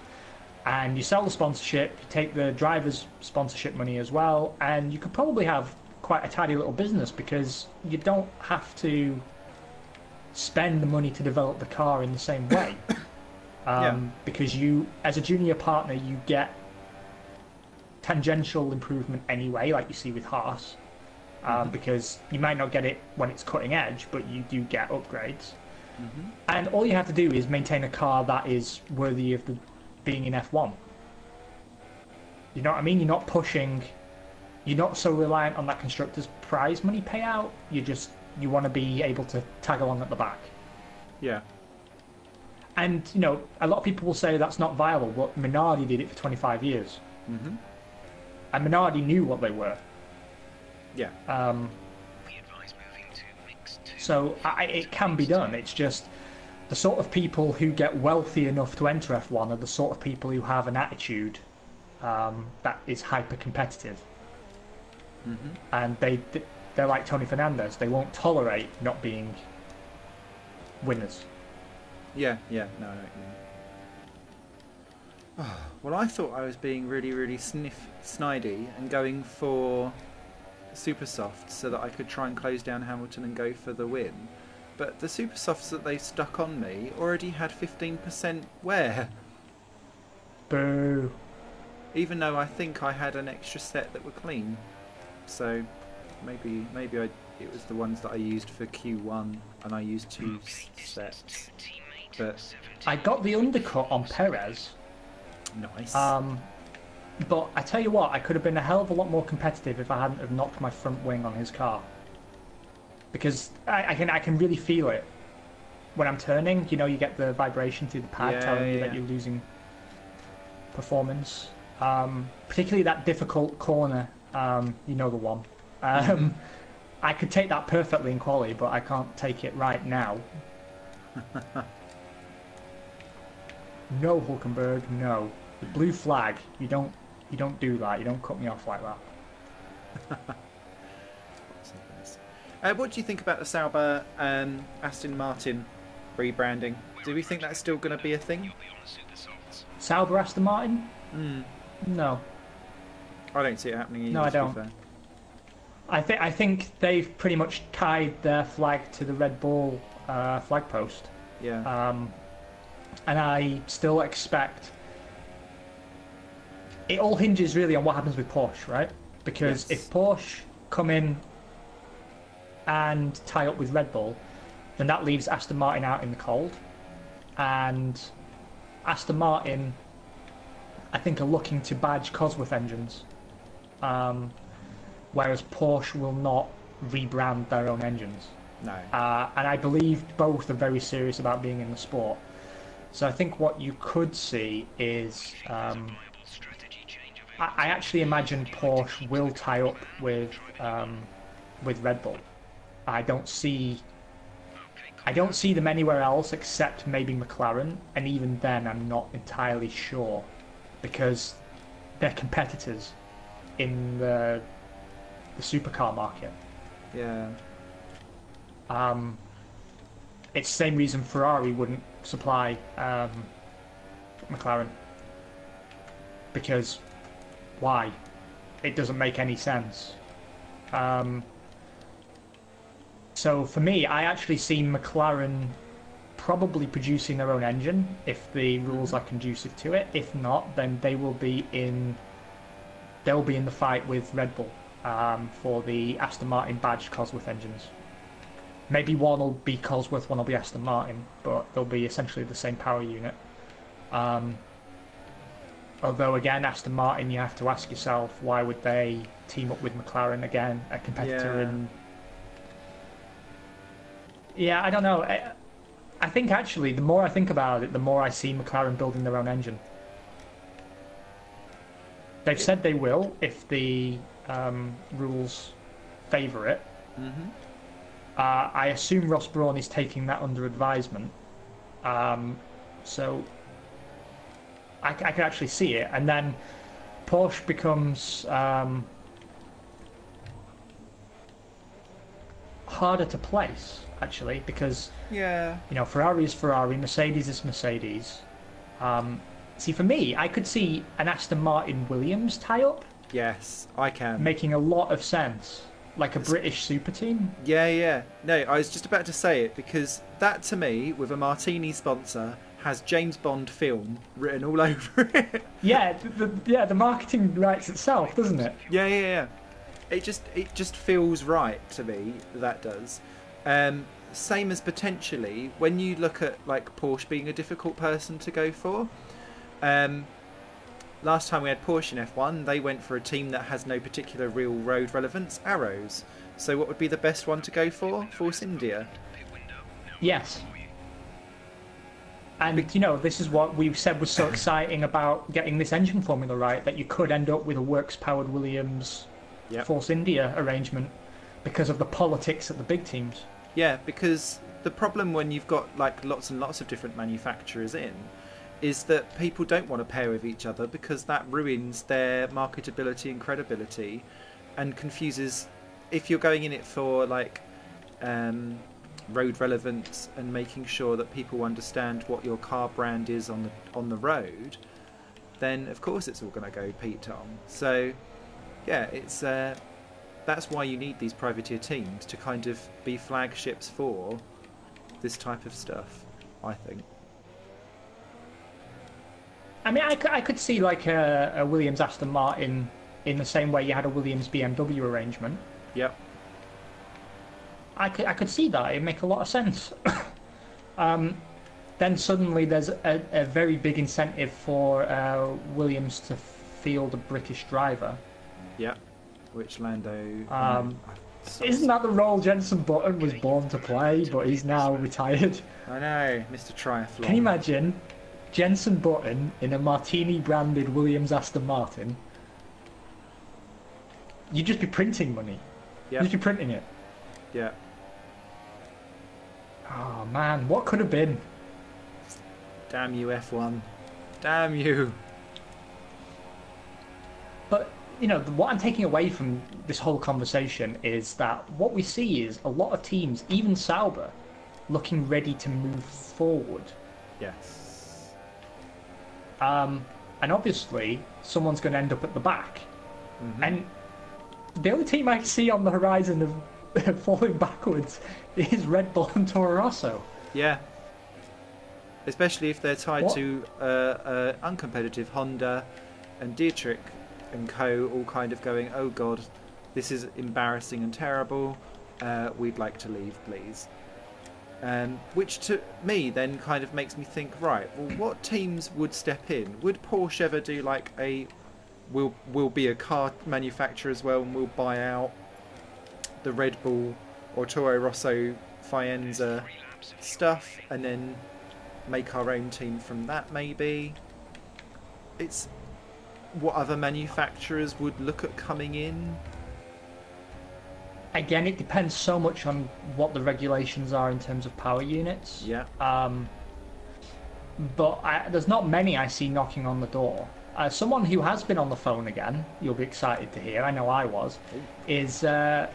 And you sell the sponsorship, you take the driver's sponsorship money as well, and you could probably have quite a tidy little business, because you don't have to spend the money to develop the car in the same way. Because you, as a junior partner, you get tangential improvement anyway, like you see with Haas, because you might not get it when it's cutting edge, but you do get upgrades. And all you have to do is maintain a car that is worthy of being in F1. You know what I mean? You're not pushing, you're not so reliant on that constructor's prize money payout. You want to be able to tag along at the back. And, a lot of people will say that's not viable, but Minardi did it for 25 years. And Minardi knew what they were. So it can be done. It's just the sort of people who get wealthy enough to enter F1 are the sort of people who have an attitude that is hyper-competitive. and they're like Tony Fernandez. They won't tolerate not being winners. Yeah, no, I know what you mean. Oh, well, I thought I was being really, really snidey and going for super soft so that I could try and close down Hamilton and go for the win. But the super softs that they stuck on me already had 15% wear. Boo. Even though I think I had an extra set that were clean. So maybe it was the ones that I used for Q1 and I used 2 sets. But I got the undercut on Perez. nice. But I tell you what, I could have been a hell of a lot more competitive if I hadn't have knocked my front wing on his car. Because I can really feel it when I'm turning. You know, you get the vibration through the pad telling you that you're losing performance. Particularly that difficult corner, you know the one. I could take that perfectly in quali, but I can't take it right now. No, Hulkenberg, no. The blue flag, you don't do that. You don't cut me off like that. What do you think about the Sauber Aston Martin rebranding? Do we think that's still going to be a thing? Sauber Aston Martin? No. I don't see it happening either. No, I don't. To be fair. I think they've pretty much tied their flag to the Red Bull flag post. Yeah. And I still expect... It all hinges really on what happens with Porsche, right? Because if Porsche come in and tie up with Red Bull, then that leaves Aston Martin out in the cold. And Aston Martin, I think, are looking to badge Cosworth engines. Whereas Porsche will not rebrand their own engines. No. And I believe both are very serious about being in the sport. So I think what you could see is... I actually imagine Porsche will tie up with Red Bull. I don't see them anywhere else except maybe McLaren, and even then I'm not entirely sure because they're competitors in the supercar market. Yeah. It's the same reason Ferrari wouldn't supply McLaren, because why? It doesn't make any sense. So for me, I actually see McLaren probably producing their own engine if the rules are conducive to it. If not, then they will be in the fight with Red Bull for the Aston Martin badged Cosworth engines. Maybe one will be Cosworth, one will be Aston Martin, but they'll be essentially the same power unit. Although again, Aston Martin, you have to ask yourself, why would they team up with McLaren again, a competitor in... Yeah, I don't know. I think actually, the more I think about it, the more I see McLaren building their own engine. They've said they will if the rules favour it. I assume Ross Brawn is taking that under advisement. So I can actually see it. And then Porsche becomes harder to place, actually, because Ferrari is Ferrari, Mercedes is Mercedes. See, for me, I could see an Aston Martin Williams tie-up. Yes, I can. Making a lot of sense. Like a British super team. Yeah. No, I was just about to say it because that, to me, with a Martini sponsor, has James Bond film written all over it. Yeah, the marketing writes itself, doesn't it? Yeah. It just feels right to me. That does. Same as potentially when you look at like Porsche being a difficult person to go for. Last time we had Porsche in F1, they went for a team that has no particular real road relevance, Arrows. So what would be the best one to go for? Force India. Yes. And, this is what we've said was so exciting about getting this engine formula right, that you could end up with a works-powered Williams Force India arrangement because of the politics at the big teams. Yeah, because the problem when you've got like lots and lots of different manufacturers in is that people don't want to pair with each other because that ruins their marketability and credibility. and confuses. If you're going in it for like road relevance and making sure that people understand what your car brand is on the road, then of course it's all going to go Pete Tom. So yeah, it's that's why you need these privateer teams to kind of be flagships for this type of stuff, I think. I mean, I could see like a Williams Aston Martin in the same way you had a Williams BMW arrangement. Yep. I could see that. It'd make a lot of sense. Then suddenly there's a very big incentive for Williams to field a British driver. Yep. Which Lando... Isn't that the role Jenson Button was born to play, but he's now retired? I know, Mr. Triathlon. Can you imagine Jenson Button in a Martini-branded Williams Aston Martin? You'd just be printing money. Yep. You'd be printing it. Yeah. Oh man, what could have been? Damn you, F1. Damn you. But, you know, what I'm taking away from this whole conversation is that what we see is a lot of teams, even Sauber, looking ready to move forward. Yes. And obviously, someone's going to end up at the back. Mm-hmm. And the only team I see on the horizon of falling backwards is Red Bull and Toro Rosso. Yeah. Especially if they're tied What? to uncompetitive Honda and Dietrich and co, all kind of going, oh god, this is embarrassing and terrible, we'd like to leave, please. Which to me then kind of makes me think, right, well, what teams would step in? Would Porsche ever do like we'll be a car manufacturer as well and we'll buy out the Red Bull or Toro Rosso Faenza stuff and then make our own team from that, maybe? It's what other manufacturers would look at coming in. Again, it depends so much on what the regulations are in terms of power units. Yeah. But there's not many I see knocking on the door. Someone who has been on the phone again, you'll be excited to hear, I know I was, is Stefan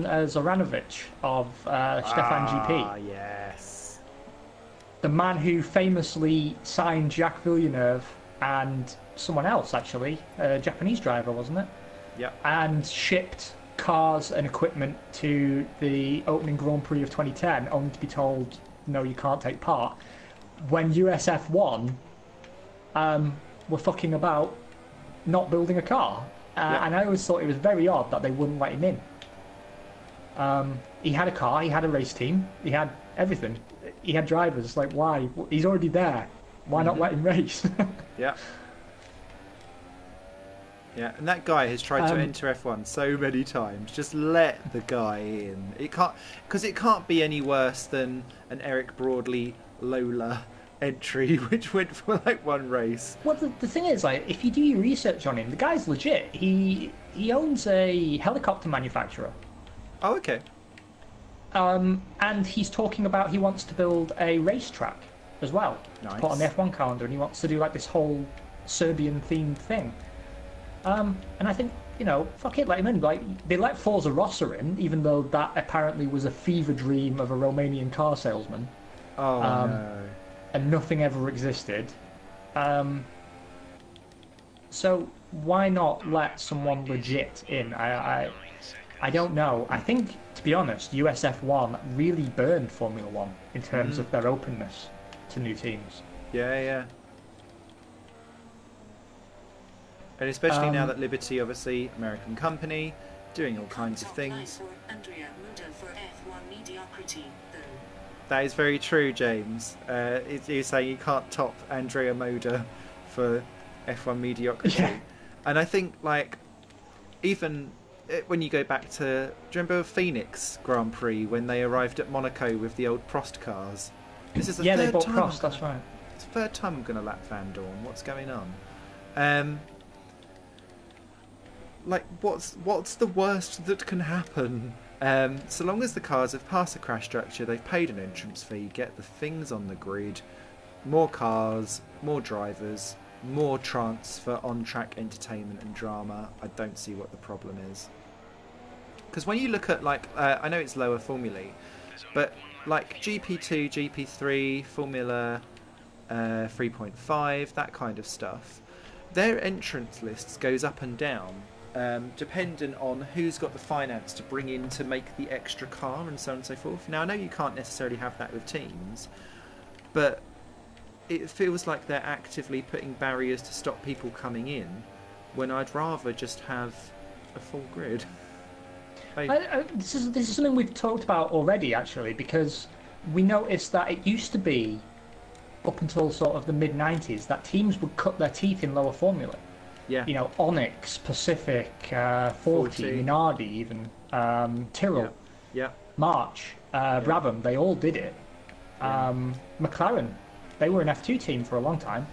Zoranovic of Stefan GP. Ah, yes. The man who famously signed Jacques Villeneuve and someone else, actually, a Japanese driver, wasn't it? Yep. And shipped cars and equipment to the opening Grand Prix of 2010, only to be told, no, you can't take part. When USF1 were fucking about not building a car. And I always thought it was very odd that they wouldn't let him in. He had a car, he had a race team, he had everything. He had drivers. Like, why? He's already there. Why not let him race? Yeah. Yeah, and that guy has tried to enter F1 so many times. Just let the guy in. It can't be any worse than an Eric Broadley Lola entry, which went for like one race. Well, the thing is, like, if you do your research on him, the guy's legit. He owns a helicopter manufacturer. Oh, okay. And he's talking about he wants to build a racetrack as well to put on the F1 calendar, and he wants to do like this whole Serbian-themed thing. And I think, you know, fuck it, let him in. Like, they let Forza Rossa in, even though that apparently was a fever dream of a Romanian car salesman. Oh, no. And nothing ever existed. So why not let someone legit in? I don't know. I think, to be honest, USF1 really burned Formula One in terms of their openness to new teams. Yeah. And especially now that Liberty, obviously, American company, doing all kinds of things. Andrea Muda for F1 mediocrity, though. That is very true, James. You're saying you can't top Andrea Moda for F1 mediocrity. Yeah. And I think, like, even when you go back to... Do you remember Phoenix Grand Prix when they arrived at Monaco with the old Prost cars? This is the they third bought time Prost, that's right. It's the third time I'm going to lap Van Dorn. What's going on? Like, what's the worst that can happen? So long as the cars have passed the crash structure, they've paid an entrance fee, get the things on the grid, more cars, more drivers, more chance for on-track entertainment and drama, I don't see what the problem is. Because when you look at, like, I know it's lower formulae, but like GP2, GP3, Formula 3.5, that kind of stuff, their entrance lists goes up and down, dependent on who's got the finance to bring in to make the extra car and so on and so forth. Now, I know you can't necessarily have that with teams, but it feels like they're actively putting barriers to stop people coming in, when I'd rather just have a full grid. This is something we've talked about already, actually, because we noticed that it used to be, up until sort of the mid-90s, that teams would cut their teeth in lower formula. Yeah. You know, Onyx, Pacific, 40, Minardi even, Tyrrell, March, Brabham, they all did it. McLaren, they were an F2 team for a long time.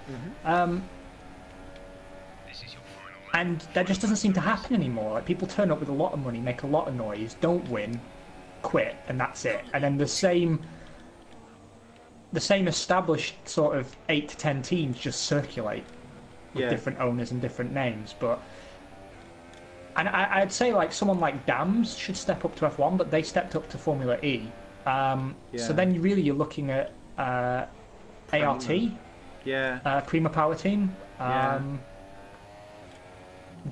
And that just doesn't seem to happen anymore. Like, people turn up with a lot of money, make a lot of noise, don't win, quit, and that's it. And then the same established sort of 8 to 10 teams just circulate with different owners and different names. And I'd say, like, someone like Dams should step up to F1, but they stepped up to Formula E. So then really you're looking at ART, Prima Power Team.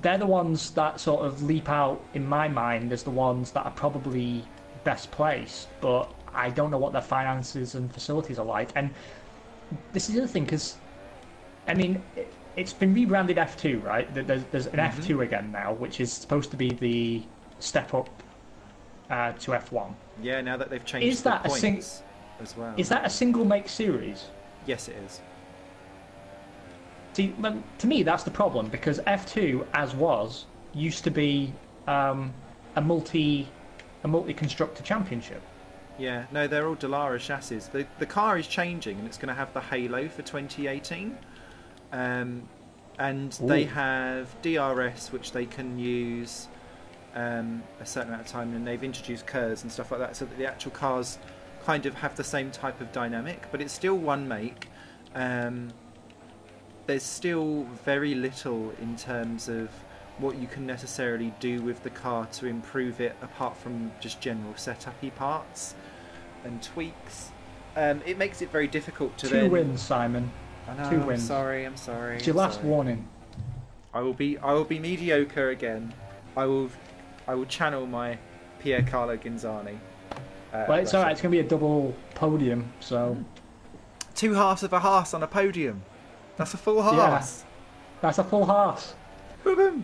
They're the ones that sort of leap out in my mind as the ones that are probably best placed, but I don't know what their finances and facilities are like. And this is the other thing, because, I mean, it's been rebranded F2, right? There's an F2 again now, which is supposed to be the step up to F1. Yeah, now that they've changed the points as well. Is that a single make series? Yes, it is. See, to me, that's the problem, because F2, as was, used to be a multi-constructor championship. Yeah, no, they're all Dallara chassis. The car is changing, and it's going to have the Halo for 2018. And they have DRS, which they can use a certain amount of time, and they've introduced KERS and stuff like that, so that the actual cars kind of have the same type of dynamic, but it's still one make. There's still very little in terms of what you can necessarily do with the car to improve it, apart from just general setup-y parts and tweaks. It makes it very difficult to Two wins, Simon. I know, 2 wins. I'm sorry. It's your last warning. I will be mediocre again. I will channel my Pier Carlo Ginzani. Well, it's alright, it's going to be a double podium, so... 2 halves of a Haas on a podium. That's a full Haas. Yeah, that's a full Haas. Well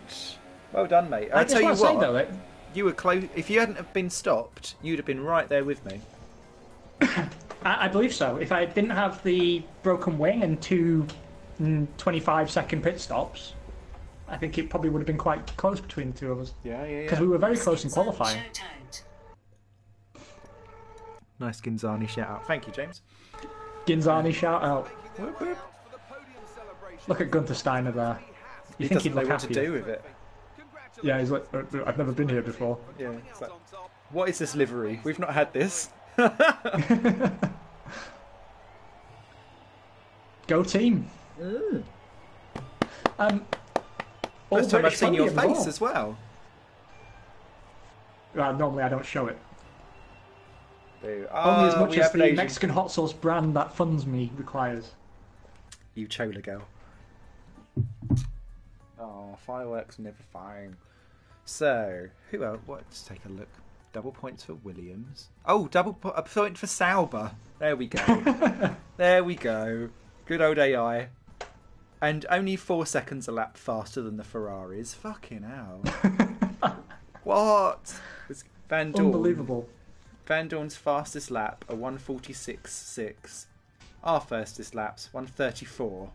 done, mate. I tell you what, say, though, you were close. If you hadn't have been stopped, you'd have been right there with me. I believe so. If I didn't have the broken wing and 2 25-second pit stops, I think it probably would have been quite close between the two of us. Yeah. Because we were very close in qualifying. Nice Ginzani shout out. Thank you, James. Ginzani shout out. Look at Gunther Steiner there. He doesn't know what to do with it. Yeah, he's like, I've never been here before. Yeah. It's like, what is this livery? We've not had this. Go team. First time I've seen your face as well. Normally I don't show it. Only as much as the Mexican hot sauce brand that funds me requires. You chola girl. Oh, fireworks never fine. So, who else? Let's take a look. Double points for Williams. Oh, a point for Sauber. There we go. There we go. Good old AI. And only 4 seconds a lap faster than the Ferraris. Fucking hell. What? It's Van Dorn. Unbelievable. Van Dorn's fastest lap, a 1:46.6. Our fastest lap's 1:34.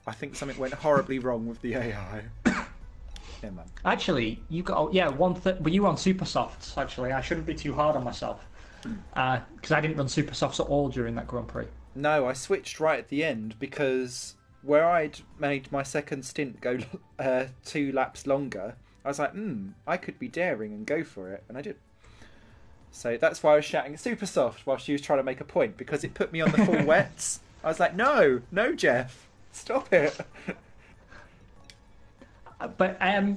I think something went horribly wrong with the AI. Yeah, man. Actually, you got were you on super softs? Actually, I shouldn't be too hard on myself because I didn't run super softs at all during that Grand Prix. No, I switched right at the end because where I'd made my second stint go 2 laps longer, I was like, I could be daring and go for it, and I did. So that's why I was shouting super soft while she was trying to make a point, because it put me on the full wets. I was like, no, Jeff, Stop it. But I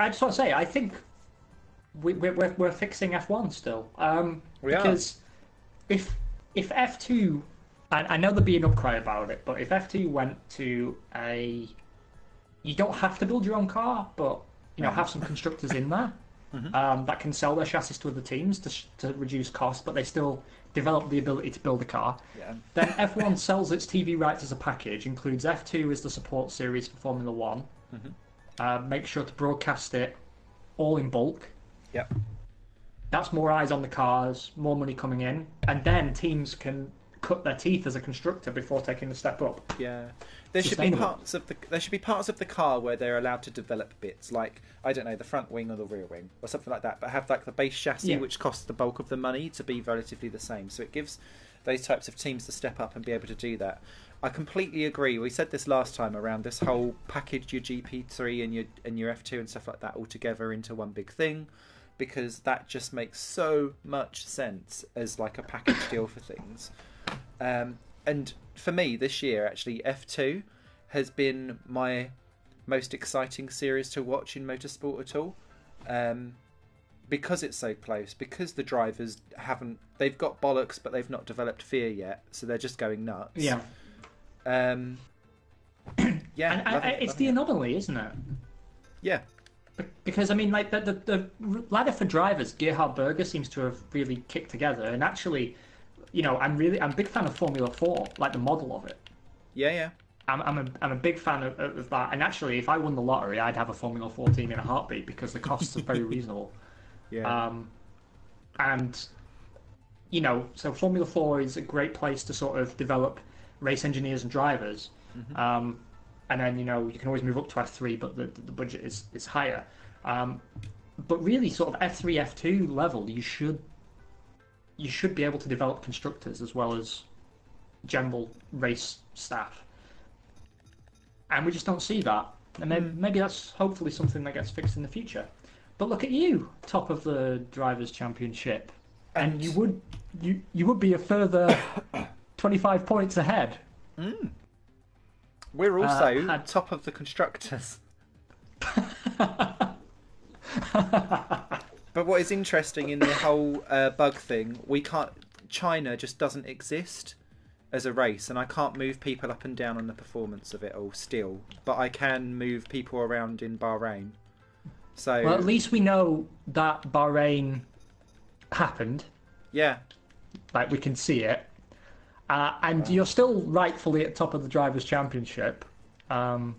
just want to say, I think we're fixing F1 still. We are. Because if F2, I know there'd be an upcry about it, but if F2 went to you don't have to build your own car, but have some constructors in there that can sell their chassis to other teams to reduce costs, but they still develop the ability to build a car. Yeah. Then F1 sells its TV rights as a package, includes F2 as the support series for Formula One. Make sure to broadcast it all in bulk. Yep. That's more eyes on the cars, more money coming in, and then teams can cut their teeth as a constructor before taking the step up. Yeah, there should be parts of the car where they're allowed to develop bits, like I don't know, the front wing or the rear wing or something like that, but have like the base chassis, which costs the bulk of the money, to be relatively the same. So it gives those types of teams to step up and be able to do that. I completely agree. We said this last time around this whole package your GP3 and your F2 and stuff like that all together into one big thing, because that just makes so much sense as like a package deal for things. And for me this year, actually, F2 has been my most exciting series to watch in motorsport at all, because it's so close, because the drivers they've got bollocks but they've not developed fear yet, so they're just going nuts. Yeah. It's the anomaly, isn't it? Yeah. Because I mean, like the ladder for drivers, Gerhard Berger seems to have really kicked together, and actually, I'm a big fan of Formula 4, like the model of it. Yeah. I'm a big fan of that, and actually, if I won the lottery, I'd have a Formula 4 team in a heartbeat because the costs are very reasonable. Yeah. So Formula 4 is a great place to sort of develop race engineers and drivers. And then, you can always move up to F3, but the budget is higher. But really, sort of F3, F2 level, you should be able to develop constructors as well as general race staff. And we just don't see that. And maybe that's hopefully something that gets fixed in the future. But look at you, top of the Drivers' Championship. And you would be a further 25 points ahead. We're also top of the constructors. But what is interesting in the whole bug thing, China just doesn't exist as a race, and I can't move people up and down on the performance of it all still, but I can move people around in Bahrain. So, well, at least we know that Bahrain happened. Yeah. Like, we can see it. And you're still rightfully at top of the Drivers' Championship. I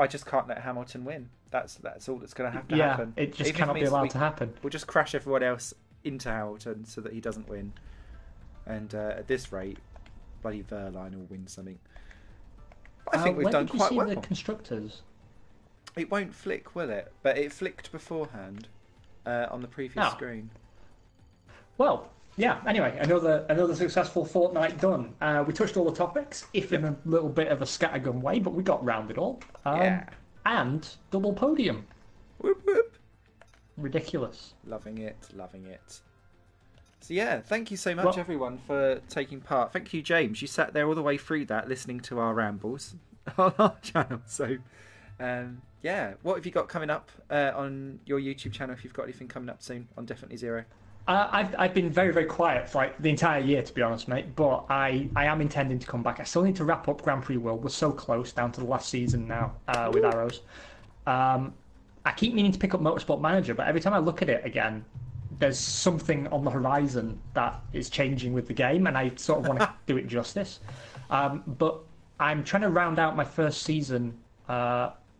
just can't let Hamilton win. That's all that's going to have to happen. It just cannot be allowed to happen. We'll just crash everyone else into Hamilton so that he doesn't win. And at this rate, bloody Verline will win something. I think we've done quite well. Where did you see the constructors? It won't flick, will it? But it flicked beforehand on the previous screen. Well, yeah. Anyway, another successful fortnight done. We touched all the topics, if in a little bit of a scattergun way, but we got round it all. And double podium. Whoop whoop. Ridiculous. Loving it. So yeah, thank you so much everyone for taking part. Thank you, James. You sat there all the way through that, listening to our rambles on our channel. So what have you got coming up on your YouTube channel? If you've got anything coming up soon on Definitely Zero. I've been very, very quiet for like the entire year, to be honest, mate. But I am intending to come back. I still need to wrap up Grand Prix World. We're so close, down to the last season now with Arrows. I keep meaning to pick up Motorsport Manager, but every time I look at it again, there's something on the horizon that is changing with the game, and I sort of want to do it justice. But I'm trying to round out my first season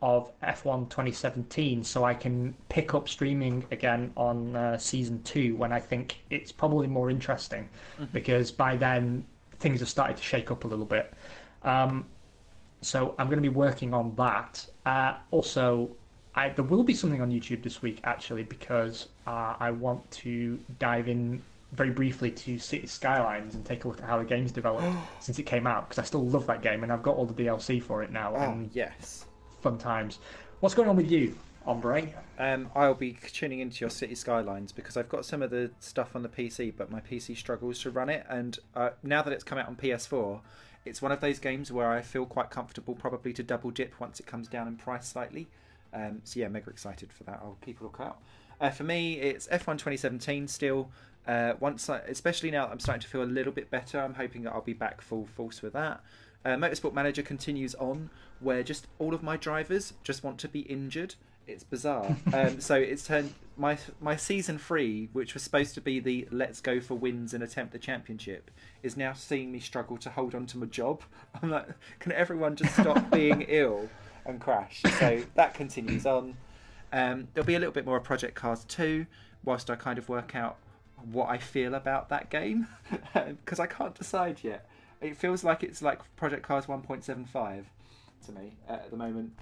of F1 2017 so I can pick up streaming again on season 2 when I think it's probably more interesting, because by then things have started to shake up a little bit. So I'm going to be working on that. Also, there will be something on YouTube this week, actually, because I want to dive in very briefly to City Skylines and take a look at how the game's developed since it came out, because I still love that game and I've got all the DLC for it now. Yes. Fun times. What's going on with you, Ombre? I'll be tuning into your City Skylines because I've got some of the stuff on the PC, but my PC struggles to run it. And now that it's come out on PS4, It's one of those games where I feel quite comfortable probably to double dip once it comes down in price slightly. So yeah, mega excited for that. I'll keep a look out. For me, it's F1 2017 still. Especially now that I'm starting to feel a little bit better, I'm hoping that I'll be back full force with that. Motorsport Manager continues on, where just all of my drivers just want to be injured. It's bizarre. So it's turned my season 3, which was supposed to be the let's go for wins and attempt the championship, is now seeing me struggle to hold on to my job. I'm like, can everyone just stop being ill and crash? So that continues on. There'll be a little bit more of Project Cars 2, whilst I kind of work out what I feel about that game, because I can't decide yet. It feels like it's like Project Cars 1.75 to me at the moment.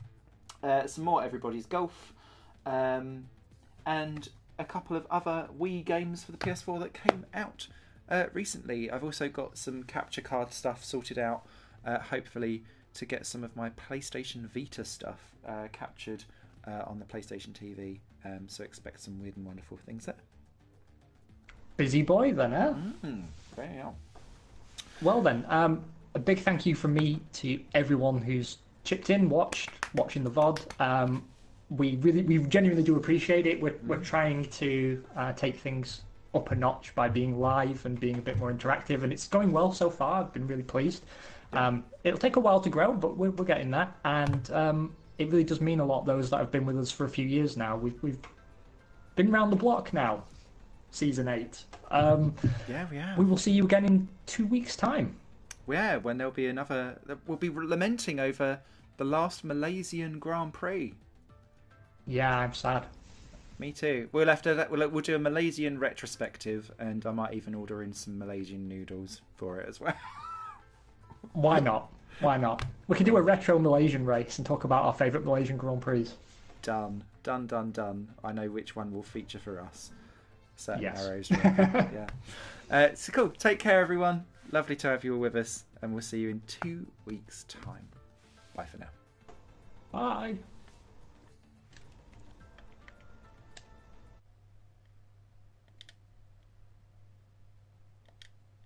Some more Everybody's Golf, and a couple of other Wii games for the PS4 that came out recently. I've also got some capture card stuff sorted out, hopefully to get some of my PlayStation Vita stuff captured on the PlayStation TV. So expect some weird and wonderful things there. Busy boy then, eh? Very well. Well then, a big thank you from me to everyone who's chipped in, watching the VOD. We genuinely do appreciate it. We're trying to take things up a notch by being live and being a bit more interactive, and it's going well so far. I've been really pleased. It'll take a while to grow, but we're getting there, and it really does mean a lot. Those that have been with us for a few years now, we've been round the block now. Season 8. Yeah, we are. We will see you again in 2 weeks' time. Yeah, when there'll be another. We'll be lamenting over the last Malaysian Grand Prix. Yeah, I'm sad. Me too. We'll do a Malaysian retrospective, and I might even order in some Malaysian noodles for it as well. Why not? Why not? We can do a retro Malaysian race and talk about our favourite Malaysian Grand Prix. Done. I know which one will feature for us. Certain Yes. arrows. Yeah. So cool. Take care, everyone. Lovely to have you all with us, and we'll see you in 2 weeks' time. Bye for now. Bye.